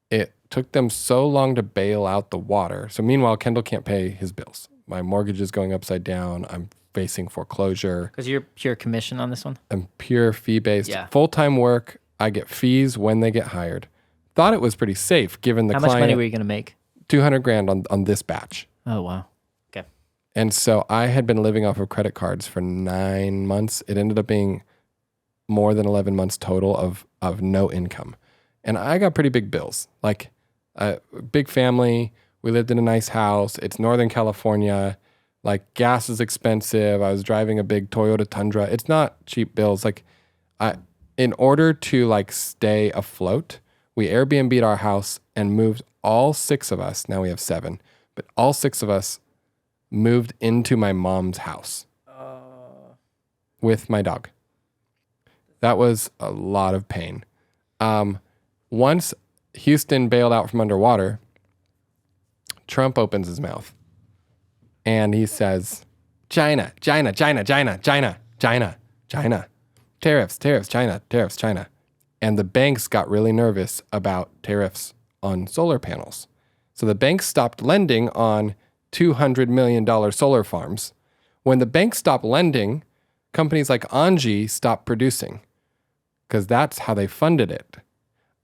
it took them so long to bail out the water. So meanwhile, Kendall can't pay his bills. My mortgage is going upside down. I'm facing foreclosure. Because you're pure commission on this one? I'm pure fee-based. Yeah. Full-time work. I get fees when they get hired. Thought it was pretty safe given the client. How much money were you going to make? $200,000 on this batch. Oh, wow. Okay. And so I had been living off of credit cards for 9 months. It ended up being more than 11 months total of no income. And I got pretty big bills. Like a big family. We lived in a nice house. It's Northern California. Like gas is expensive. I was driving a big Toyota Tundra. It's not cheap bills. Like in order to like stay afloat, we Airbnb'd our house and moved all 6 of us. Now we have 7, but all 6 of us moved into my mom's house with my dog. That was a lot of pain. Once Houston bailed out from underwater, Trump opens his mouth and he says, China, China, China, China, China, China, China, tariffs, China, tariffs, China. And the banks got really nervous about tariffs on solar panels. So the banks stopped lending on $200 million solar farms. When the banks stopped lending, companies like Angie stopped producing because that's how they funded it.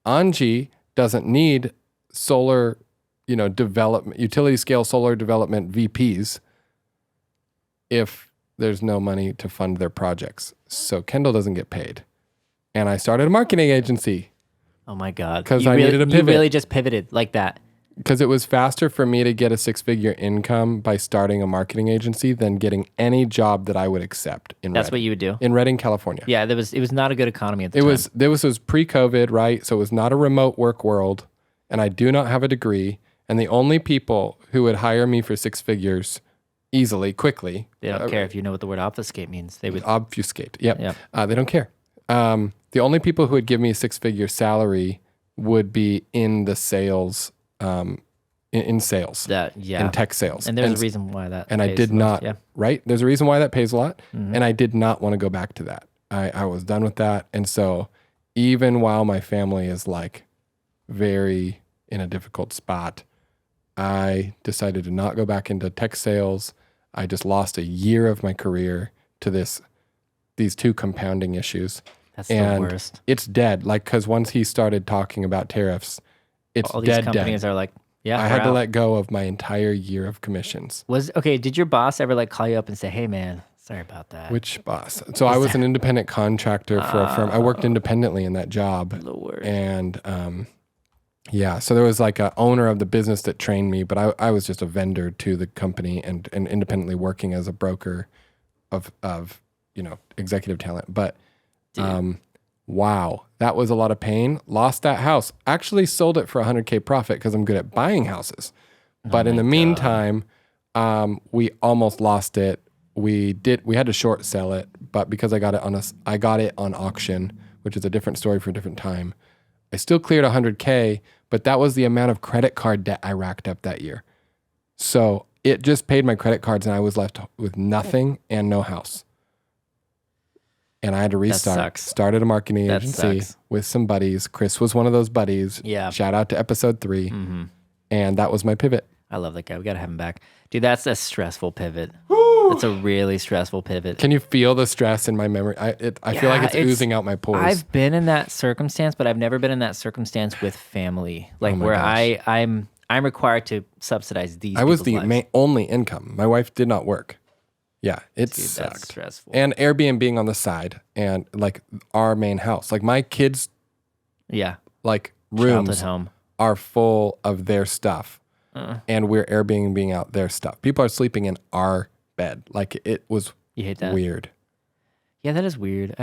Angie doesn't need solar development, utility scale solar development VPs if there's no money to fund their projects. So Kendall doesn't get paid. And I started a marketing agency. Oh my God. Because I needed a pivot. You really just pivoted like that. Because it was faster for me to get a 6-figure income by starting a marketing agency than getting any job that I would accept in That's Redding. what you would do? In Redding, California. Yeah, it was not a good economy at the time. This was pre-COVID, right? So it was not a remote work world. And I do not have a degree. And the only people who would hire me for 6 figures easily, quickly. They don't care if you know what the word obfuscate means. They would obfuscate. Yep. They don't care. The only people who would give me a 6-figure salary would be in the sales, in sales, in tech sales. And there's a reason why that. And I did not, right? There's a reason why that pays a lot. Mm-hmm. And I did not want to go back to that. I was done with that. And so even while my family is like very in a difficult spot, I decided to not go back into tech sales. I just lost a year of my career to these 2 compounding issues. That's the worst. It's dead. Like, because once he started talking about tariffs, it's all dead. These companies are like, yeah. I had to let go of my entire year of commissions. Did your boss ever like call you up and say, "Hey, man, sorry about that"? Which boss? So I was an independent contractor for a firm. I worked independently in that job. Lord. And so there was like a owner of the business that trained me, but I was just a vendor to the company and independently working as a broker of executive talent. But wow, that was a lot of pain. Lost that house. Actually sold it for $100K profit because I'm good at buying houses. But in the meantime, we almost lost it. We had to short sell it, but because I got it on auction, which is a different story for a different time. I still cleared $100K, but that was the amount of credit card debt I racked up that year. So it just paid my credit cards and I was left with nothing and no house. And I had to restart. That sucks. Started a marketing agency with some buddies. Chris was one of those buddies. Yeah. Shout out to episode 3. Mm-hmm. And that was my pivot. I love that guy. We got to have him back. Dude, that's a stressful pivot. It's a really stressful pivot. Can you feel the stress in my memory? I feel like it's oozing out my pores. I've been in that circumstance, but I've never been in that circumstance with family. Like where I'm required to subsidize these. I was the only income. My wife did not work. Yeah, it sucked. That's stressful. And Airbnb on the side, and like our main house, like my kids, like rooms Childhood home are full of their stuff, and we're Airbnb out their stuff. People are sleeping in our bed. Like it was weird. Yeah, that is weird.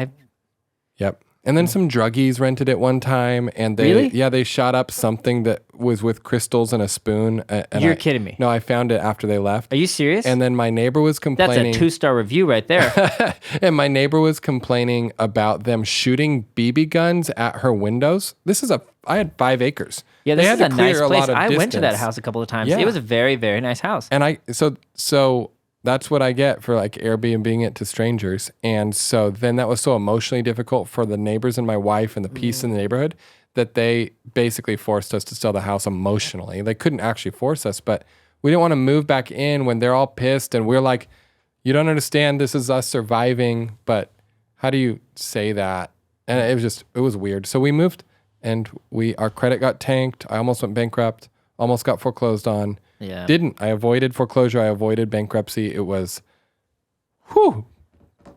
Yep. And then some druggies rented it one time, and they shot up something that was with crystals and a spoon. And You're kidding me. No, I found it after they left. Are you serious? And then my neighbor was complaining. That's a 2-star review right there. And my neighbor was complaining about them shooting BB guns at her windows. I had 5 acres. Yeah, this they is had a to clear nice a place. lot of I went to that distance. house a couple of times. Yeah. It was a very, very nice house. And so that's what I get for like Airbnb it to strangers. And so then that was so emotionally difficult for the neighbors and my wife and the peace in the neighborhood that they basically forced us to sell the house emotionally. They couldn't actually force us, but we didn't want to move back in when they're all pissed. And we're like, you don't understand. This is us surviving. But how do you say that? And it was weird. So we moved and our credit got tanked. I almost went bankrupt, almost got foreclosed on. Yeah. I avoided foreclosure. I avoided bankruptcy. It was,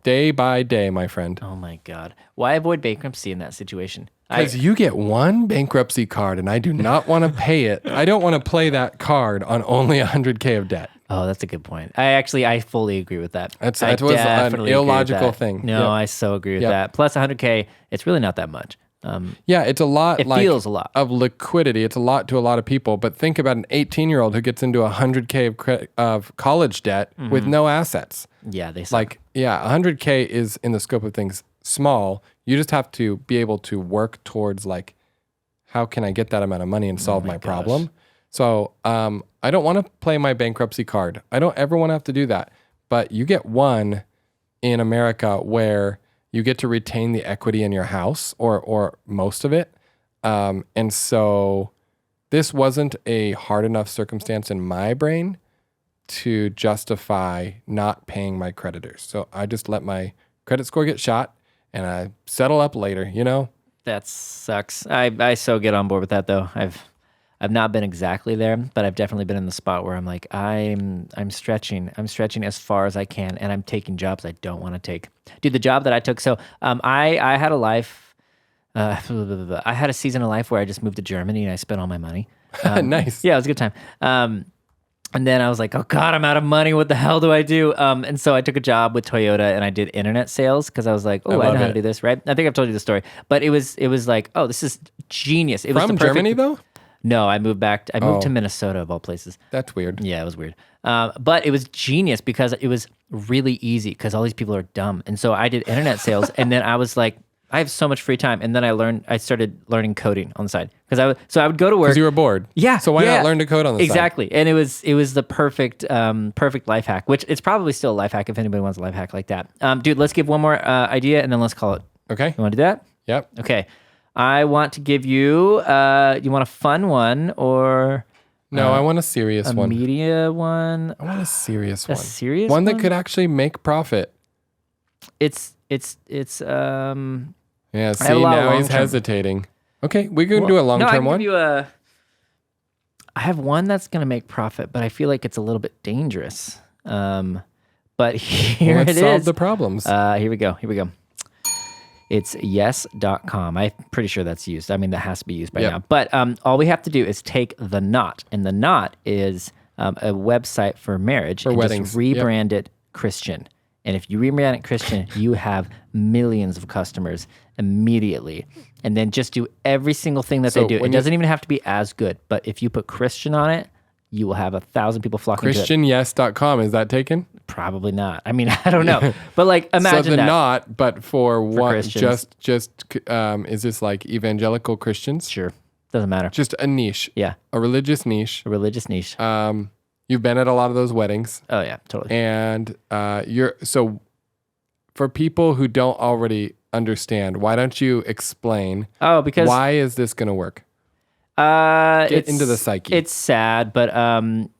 day by day, my friend. Oh my God. Why avoid bankruptcy in that situation? Because you get one bankruptcy card and I do not want to pay it. I don't want to play that card on only $100K of debt. Oh, that's a good point. I fully agree with that. That was an illogical thing. No, Yep. I so agree with that. Plus $100K, it's really not that much. It's a lot. It feels a lot of liquidity. It's a lot to a lot of people. But think about an 18-year-old who gets into $100K of college debt with no assets. Yeah, they suck. $100K is in the scope of things small. You just have to be able to work towards like, how can I get that amount of money and solve my problem? So I don't want to play my bankruptcy card. I don't ever want to have to do that. But you get one in America where you get to retain the equity in your house or most of it. And so this wasn't a hard enough circumstance in my brain to justify not paying my creditors. So I just let my credit score get shot and I settle up later, That sucks. I so get on board with that though. I've not been exactly there, but I've definitely been in the spot where I'm like, I'm stretching as far as I can, and I'm taking jobs I don't want to take. Dude, the job that I took, so I had a life, I had a season of life where I just moved to Germany and I spent all my money. Nice. Yeah, it was a good time. And then I was like, oh God, I'm out of money. What the hell do I do? And so I took a job with Toyota and I did internet sales because I was like, oh, I know how to do this, right? I think I've told you the story, but it was like, oh, this is genius. It was From Germany though? No, I moved back. I moved to Minnesota of all places. That's weird. Yeah, it was weird. But it was genius because it was really easy because all these people are dumb. And so I did internet sales and then I was like, I have so much free time. And then I started learning coding on the side. I would go to work. Because you were bored. Yeah. So why not learn to code on the side? Exactly. And it was the perfect life hack, which it's probably still a life hack if anybody wants a life hack like that. Dude, let's give one more idea and then let's call it. Okay. You want to do that? Yep. Okay. I want to give you, you want a fun one or... No, I want a serious one. A media one. I want a serious one. A serious one? That could actually make profit. It's Yeah, see, now he's hesitating. Okay, we can do a long-term one. I have one that's going to make profit, but I feel like it's a little bit dangerous. But here Let's it is. solve the problems. Here we go. It's yes.com. I'm pretty sure that's used. I mean, that has to be used by now. But all we have to do is take The Knot. And The Knot is a website for marriage. For weddings. Just rebrand it Christian. And if you rebrand it Christian, you have millions of customers immediately. And then just do every single thing that they do. It doesn't even have to be as good, but if you put Christian on it, you will have 1,000 people flocking to it. ChristianYes.com, is that taken? Probably not. I mean, I don't know. But like, imagine so the that. not, but for what? Christians. Is this like evangelical Christians? Sure. Doesn't matter. Just a niche. Yeah. A religious niche. A religious niche. You've been at a lot of those weddings. Oh yeah, totally. And so for people who don't already understand, why don't you explain? Because why is this going to work? Get into the psyche. It's sad, but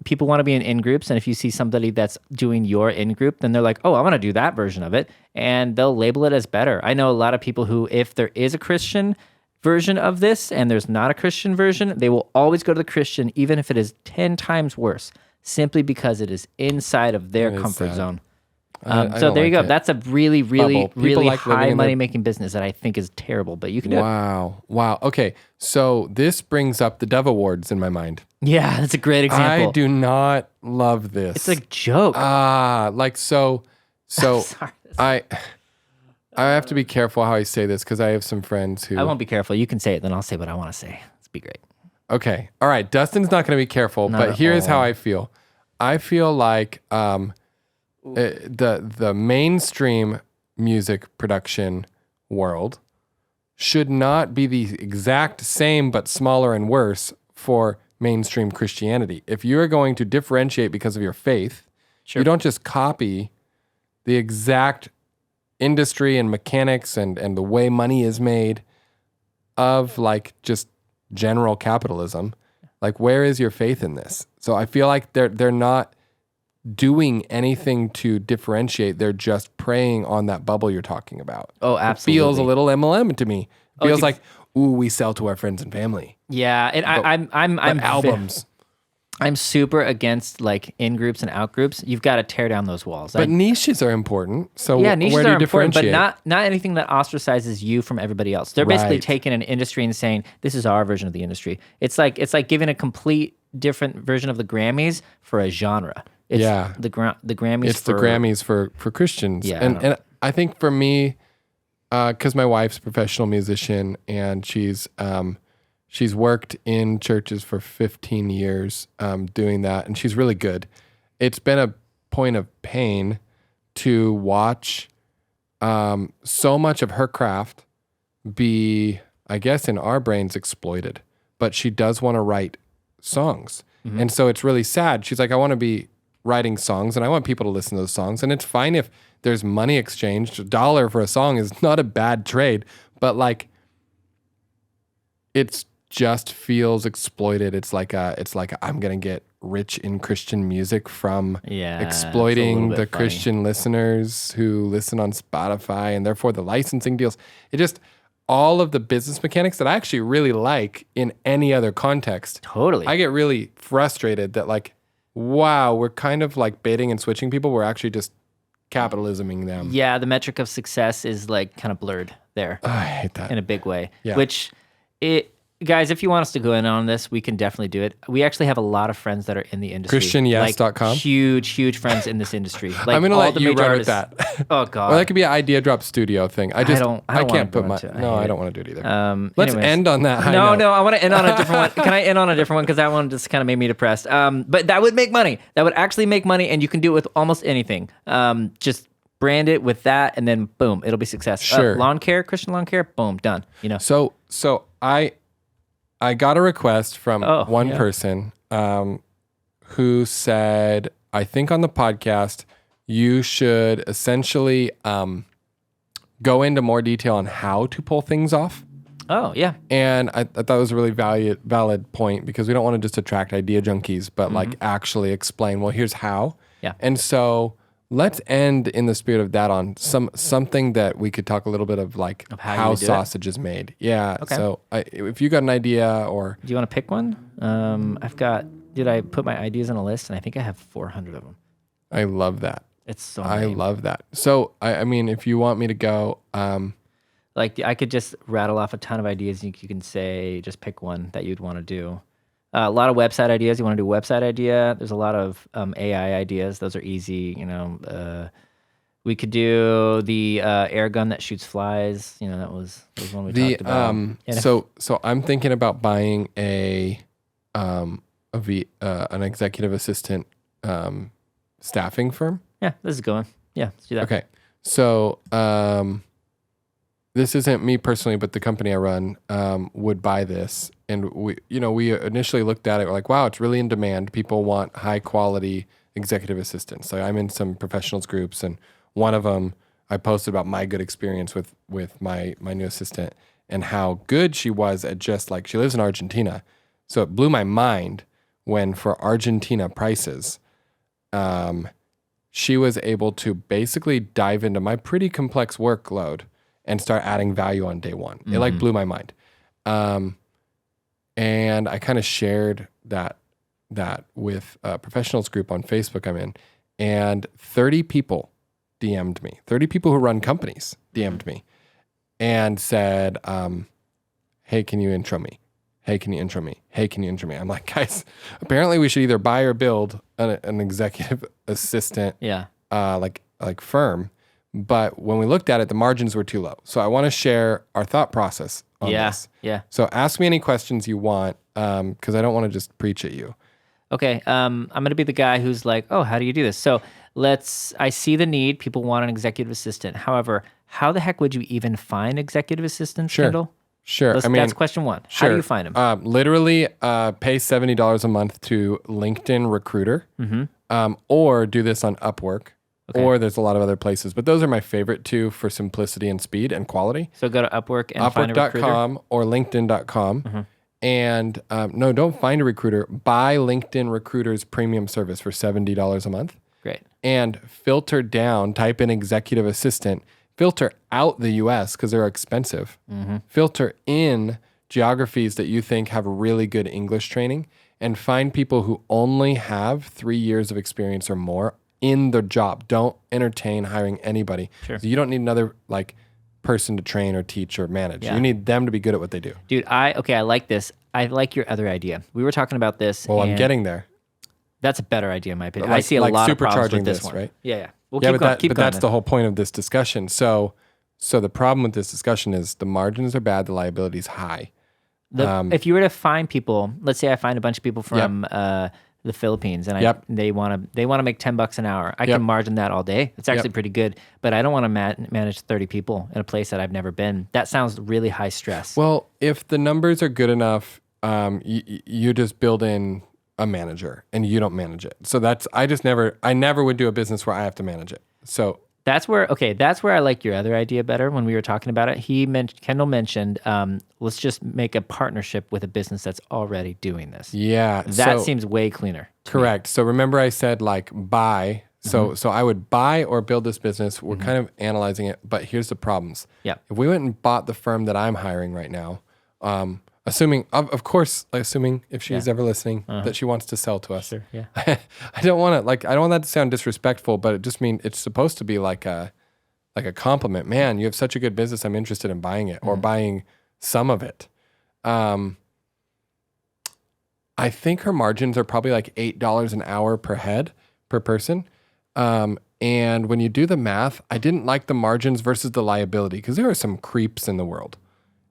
people want to be in groups, and if you see somebody that's doing your in group, then they're like, "Oh, I want to do that version of it," and they'll label it as better. I know a lot of people who, if there is a Christian version of this and there's not a Christian version, they will always go to the Christian, even if it is 10 times worse, simply because it is inside of their comfort zone. So there you go. That's a really, really, really high money making business that I think is terrible, but you can do it. Wow. Okay. So this brings up the Dove Awards in my mind. Yeah, that's a great example. I do not love this. It's a joke. Sorry, I have to be careful how I say this because I have some friends who... I won't be careful. You can say it, then I'll say what I want to say. Let's be great. Okay. All right. Dustin's not going to be careful, but here's how I feel. I feel like the mainstream music production world should not be the exact same but smaller and worse for mainstream Christianity. If you are going to differentiate because of your faith, you don't just copy the exact industry and mechanics and the way money is made of like just general capitalism. Like, where is your faith in this? So I feel like they're not doing anything to differentiate. They're just preying on that bubble you're talking about. Oh, absolutely. It feels a little MLM to me. It feels like, ooh, we sell to our friends and family. Yeah, and I'm albums. I'm super against like in groups and out groups. You've got to tear down those walls. But niches are important. So yeah, niches where do you are important, differentiate? but not anything that ostracizes you from everybody else. They're basically taking an industry and saying, this is our version of the industry. It's like giving a complete different version of the Grammys for a genre. It's the Grammys. It's the Grammys for Christians. Yeah, and I think for me, because my wife's a professional musician and she's worked in churches for 15 years doing that, and she's really good. It's been a point of pain to watch so much of her craft be, I guess, in our brains exploited. But she does want to write songs. Mm-hmm. And so it's really sad. She's like, I want to be writing songs and I want people to listen to those songs. And it's fine if there's money exchanged. $1 for a song is not a bad trade, but like it's just feels exploited. It's like I'm gonna get rich in Christian music from exploiting the Christian listeners who listen on Spotify, and therefore the licensing deals. It just all of the business mechanics that I actually really like in any other context. Totally, I get really frustrated that like, wow, we're kind of like baiting and switching people. We're actually just capitalisming them. Yeah, the metric of success is like kind of blurred there. Oh, I hate that in a big way. Yeah. Which guys, if you want us to go in on this, we can definitely do it. We actually have a lot of friends that are in the industry. ChristianYes.com. Like, huge friends in this industry. Like, I'm going to let you run with that. Oh, God. Or that could be an Idea Drop Studio thing. I can't put my... No, I don't want to do it either. Let's end on that high note. No, I want to end on a different one. Can I end on a different one? Because that one just kind of made me depressed. But that would make money. That would actually make money, and you can do it with almost anything. Just brand it with that, and then boom, it'll be success. Sure. Lawn care, Christian lawn care, boom, done. You know. So I got a request from one person who said, I think on the podcast, you should essentially go into more detail on how to pull things off. Oh, yeah. And I thought it was a really valid point because we don't want to just attract idea junkies, but like actually explain, well, here's how. Yeah. And so let's end in the spirit of that on something that we could talk a little bit of, like how sausage is made. Yeah. Okay. So if you got an idea or... Do you want to pick one? Did I put my ideas on a list? And I think I have 400 of them. I love that. It's so I love that. So, I mean, if you want me to go... like I could just rattle off a ton of ideas. You can say, just pick one that you'd want to do. A lot of website ideas. You want to do a website idea. There's a lot of AI ideas. Those are easy. You know, We could do the air gun that shoots flies. You know, that was one we talked about. And So I'm thinking about buying an executive assistant staffing firm. yeah, this is going. Yeah, let's do that. Okay. So this isn't me personally, but the company I run would buy this. And we initially looked at it, we're like, wow, it's really in demand. People want high quality executive assistants. So I'm in some professionals groups, and one of them I posted about my good experience with my new assistant and how good she was at just like, she lives in Argentina. So it blew my mind when for Argentina prices, she was able to basically dive into my pretty complex workload and start adding value on day one. It like blew my mind. And I kind of shared that with a professionals group on Facebook I'm in, and 30 people DM'd me. 30 people who run companies DM'd me and said, hey, can you intro me? Hey, can you intro me? Hey, can you intro me? I'm like, guys, apparently we should either buy or build an executive assistant like firm. But when we looked at it, the margins were too low. So I want to share our thought process on this. Yeah. So ask me any questions you want, because I don't want to just preach at you. Okay. I'm going to be the guy who's like, oh, how do you do this? So I see the need. People want an executive assistant. However, how the heck would you even find executive assistants, Kendall? Sure. That's question one. How do you find them? Literally pay $70 a month to LinkedIn Recruiter, or do this on Upwork. Okay. Or there's a lot of other places, but those are my favorite two for simplicity and speed and quality. So go to Upwork and find a recruiter. Upwork.com or LinkedIn.com. And no, don't find a recruiter. Buy LinkedIn Recruiter's premium service for $70 a month. Great. And filter down, type in executive assistant, filter out the US because they're expensive. Filter in geographies that you think have really good English training, and find people who only have 3 years of experience or more in the job. Don't entertain hiring anybody. Sure. So you don't need another person to train or teach or manage. Yeah. You need them to be good at what they do. Dude, I like this. I like your other idea. We were talking about this. Well, I'm getting there. That's a better idea in my opinion. I see a lot of problems with this one. Right? Yeah. Well, keep going. But that's the whole point of this discussion. So the problem with this discussion is the margins are bad, the liability is high. If you were to find people, let's say I find a bunch of people from the Philippines, and they want to make $10 an hour. I can margin that all day. It's actually pretty good, but I don't want to manage 30 people in a place that I've never been. That sounds really high stress. Well, if the numbers are good enough, you just build in a manager and you don't manage it. So I never would do a business where I have to manage it. So that's where I like your other idea better. When we were talking about it, Kendall mentioned, let's just make a partnership with a business that's already doing this. Yeah. That seems way cleaner. Correct. So remember I said buy. So I would buy or build this business. We're kind of analyzing it, but here's the problems. Yeah. If we went and bought the firm that I'm hiring right now, assuming if she's ever listening, that she wants to sell to us. Sure, yeah. I don't want that to sound disrespectful, but it just means it's supposed to be like a compliment. Man, you have such a good business. I'm interested in buying it or buying some of it. I think her margins are probably like $8 an hour per person. And when you do the math, I didn't like the margins versus the liability because there are some creeps in the world.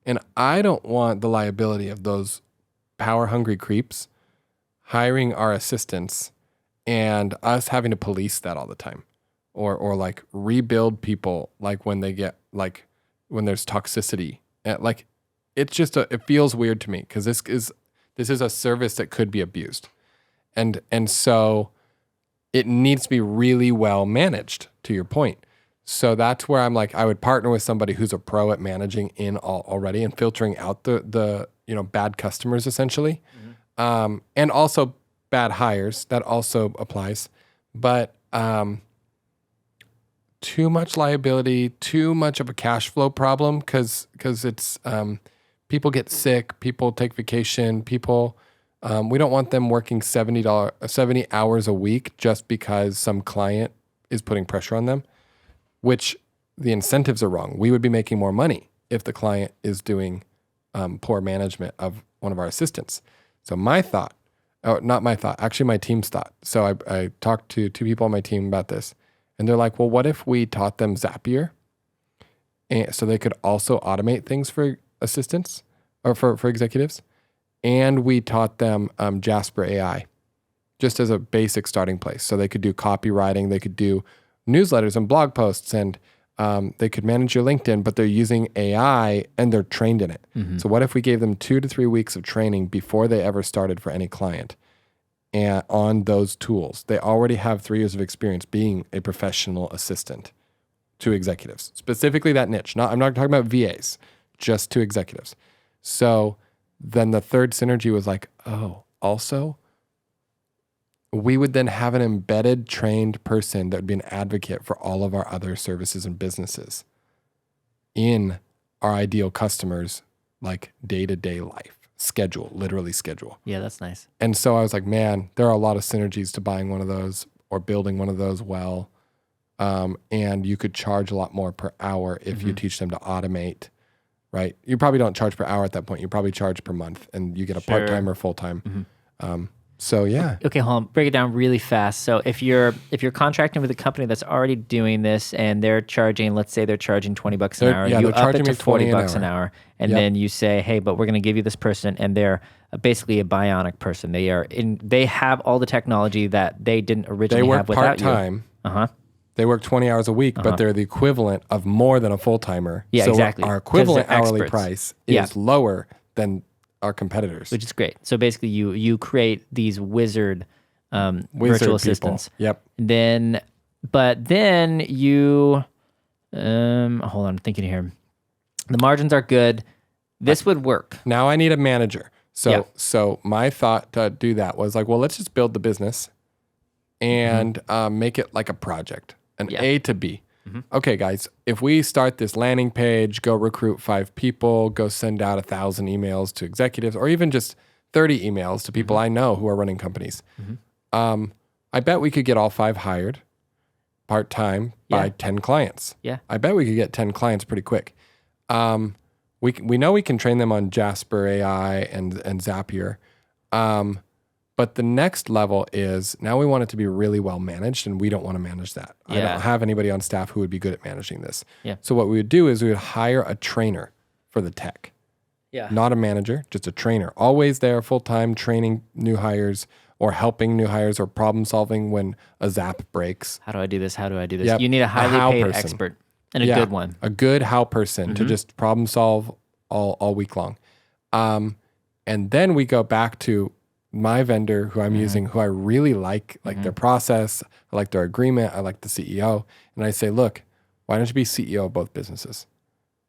And I don't want the liability of those power-hungry creeps hiring our assistants and us having to police that all the time, or rebuild people when they get when there's toxicity. It feels weird to me because this is a service that could be abused, and so it needs to be really well managed. To your point. So that's where I'm I would partner with somebody who's a pro at managing already and filtering out the bad customers essentially, and also bad hires. That also applies, but too much liability, too much of a cash flow problem because it's people get sick, people take vacation, people. We don't want them working 70 hours a week just because some client is putting pressure on them. Which the incentives are wrong. We would be making more money if the client is doing poor management of one of our assistants. So my thought, actually my team's thought. So I talked to 2 people on my team about this, And they're like, well, what if we taught them Zapier? And so they could also automate things for assistants or for executives. And we taught them Jasper AI just as a basic starting place. So they could do copywriting, they could do newsletters and blog posts, and they could manage your LinkedIn, but they're using AI and they're trained in it. So what if we gave them 2 to 3 weeks of training before they ever started for any client and on those tools? They already have 3 years of experience being a professional assistant to executives, specifically that niche. I'm not talking about VAs, just to executives. So then the third synergy was like, oh, also, we would then have an embedded trained person that would be an advocate for all of our other services and businesses in our ideal customers, like day-to-day life, literally schedule. Yeah, that's nice. And so I was like, man, there are a lot of synergies to buying one of those or building one of those well. And you could charge a lot more per hour if you teach them to automate, right? You probably don't charge per hour at that point. You probably charge per month, and you get a part-time or full-time. So yeah. Okay, hold on. Break it down really fast. So if you're contracting with a company that's already doing this and they're charging, let's say they're charging $20 an hour, you up it to $40 an hour, and then you say, hey, but we're going to give you this person, and they're basically a bionic person. They have all the technology that they didn't originally have without you. They work part-time. They work 20 hours a week, but they're the equivalent of more than a full-timer. Yeah, so exactly. Our equivalent hourly price is lower than our competitors. Which is great. So basically you create these wizard virtual assistants. Yep. But then you, hold on, I'm thinking here. The margins are good. This would work. Now I need a manager. So my thought to do that was like, well, let's just build the business and make it like a project. A to B. Okay, guys, if we start this landing page, go recruit 5 people, go send out 1,000 emails to executives, or even just 30 emails to people I know who are running companies. I bet we could get all 5 hired part-time by 10 clients. Yeah. I bet we could get 10 clients pretty quick. We know we can train them on Jasper AI and Zapier. But the next level is now we want it to be really well managed, and we don't want to manage that. I don't have anybody on staff who would be good at managing this. Yeah. So what we would do is we would hire a trainer for the tech. Yeah. Not a manager, just a trainer. Always there, full-time, training new hires or helping new hires or problem solving when a Zap breaks. How do I do this? Yep. You need a highly paid expert and a good one. A good how person to just problem solve all week long. And then we go back to my vendor who I'm using, who I really like their process, I like their agreement, I like the CEO. And I say, look, why don't you be CEO of both businesses?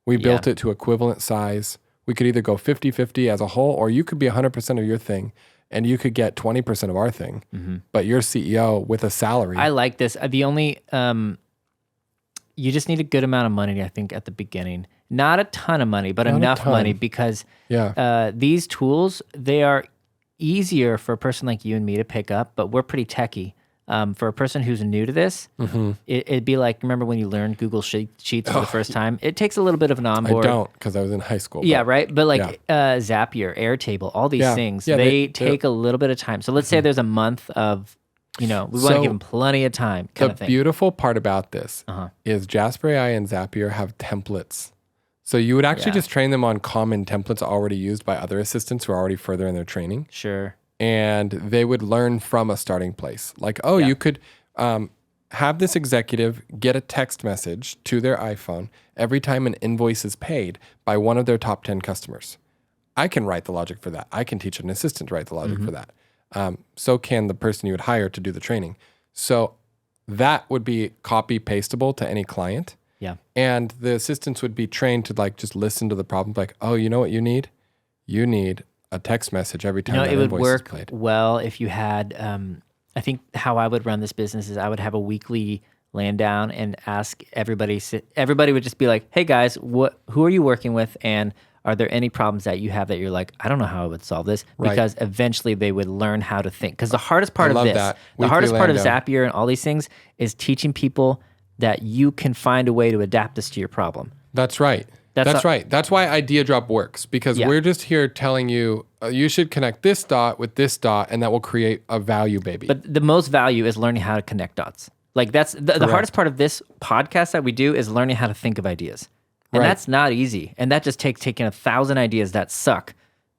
We built it to equivalent size. We could either go 50-50 as a whole, or you could be 100% of your thing and you could get 20% of our thing, but you're CEO with a salary. I like this. The only, you just need a good amount of money, I think, at the beginning. Not a ton of money, but enough money, because these tools, they are easier for a person like you and me to pick up, but we're pretty techie. For a person who's new to this, it'd be like, remember when you learned Google Sheets for the first time? It takes a little bit of an onboard. I don't, because I was in high school. Yeah, right? But like Zapier, Airtable, all these things, they take a little bit of time. So let's say there's a month of, we want to give them plenty of time kind of thing. The beautiful part about this is Jasper AI and Zapier have templates. So you would actually just train them on common templates already used by other assistants who are already further in their training. Sure. And they would learn from a starting place. Like, you could have this executive get a text message to their iPhone every time an invoice is paid by one of their top 10 customers. I can write the logic for that. I can teach an assistant to write the logic for that. So can the person you would hire to do the training. So that would be copy pastable to any client. Yeah. And the assistants would be trained to like just listen to the problem, like, oh, you know what you need? You need a text message every time that it would invoice work is played. well if you had, I think how I would run this business is I would have a weekly land down and ask everybody would just be like, hey guys, who are you working with? And are there any problems that you have that you're like, I don't know how I would solve this? Because eventually they would learn how to think. Because the hardest part of Zapier and all these things is teaching people that you can find a way to adapt this to your problem. That's right. That's right. That's why Idea Drop works, because we're just here telling you, you should connect this dot with this dot, and that will create a value baby. But the most value is learning how to connect dots. Like that's the hardest part of this podcast that we do is learning how to think of ideas. And that's not easy. And that just takes taking 1,000 ideas that suck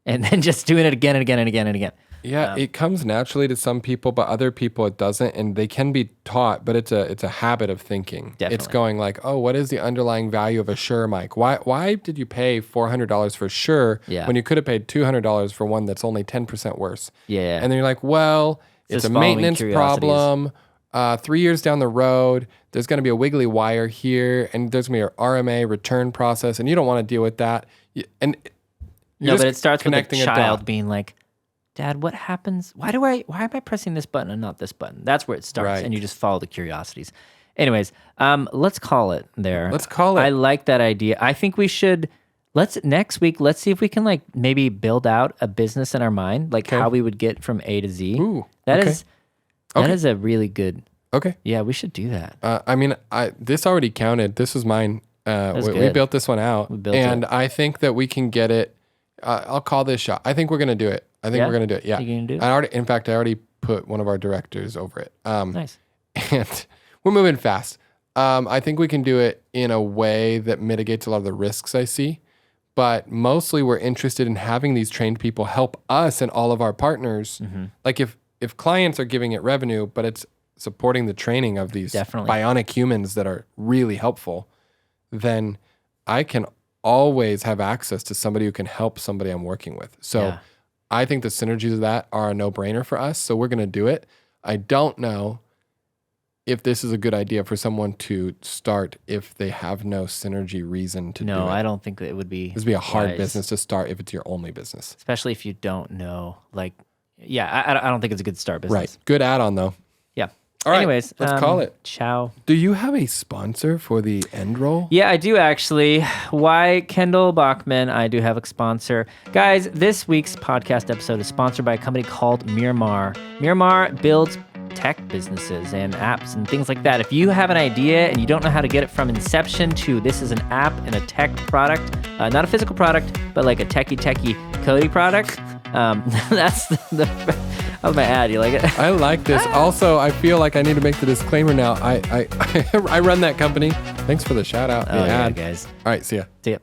and then just doing it again and again and again and again. Yeah, it comes naturally to some people, but other people it doesn't, and they can be taught. But it's a habit of thinking. Definitely. It's going like, oh, what is the underlying value of a Shure mic? Why did you pay $400 for Shure when you could have paid $200 for one that's only 10% worse? Yeah, and then you're like, well, it's a maintenance problem. 3 years down the road, there's going to be a wiggly wire here, and there's going to be an RMA return process, and you don't want to deal with that. And but it starts with a child being like, Dad, what happens? Why am I pressing this button and not this button? That's where it starts, and you just follow the curiosities. Anyways, let's call it there. Let's call it. I like that idea. I think we should, next week, let's see if we can like maybe build out a business in our mind, like how we would get from A to Z. Ooh, That is a really good. Okay. Yeah, we should do that. I mean, this already counted. This was mine. We built this one out. I think that we can get it. I'll call this shot. I think we're going to do it. We're going to do it. Yeah. You're gonna do it? In fact, I already put one of our directors over it. Nice. And we're moving fast. I think we can do it in a way that mitigates a lot of the risks I see. But mostly we're interested in having these trained people help us and all of our partners. Mm-hmm. Like if clients are giving it revenue, but it's supporting the training of these bionic humans that are really helpful, then I can always have access to somebody who can help somebody I'm working with. So I think the synergies of that are a no-brainer for us. So we're going to do it. I don't know if this is a good idea for someone to start if they have no synergy reason to do it. No, I don't think it would be. This would be a hard business to start if it's your only business. Especially if you don't know. Like, I don't think it's a good start business. Right. Good add-on, though. Yeah. All right. Anyways, let's call it. Ciao. Do you have a sponsor for the end roll? Yeah, I do actually. Why Kendall Bachman? I do have a sponsor. Guys, this week's podcast episode is sponsored by a company called Miramar. Miramar builds tech businesses and apps and things like that. If you have an idea and you don't know how to get it from inception to this is an app and a tech product, not a physical product, but like a techie codey product, that's that was my ad. You like it? I like this. Also, I feel like I need to make the disclaimer now. I run that company. Thanks for the shout out. The ad. guys. All right, see ya. See ya.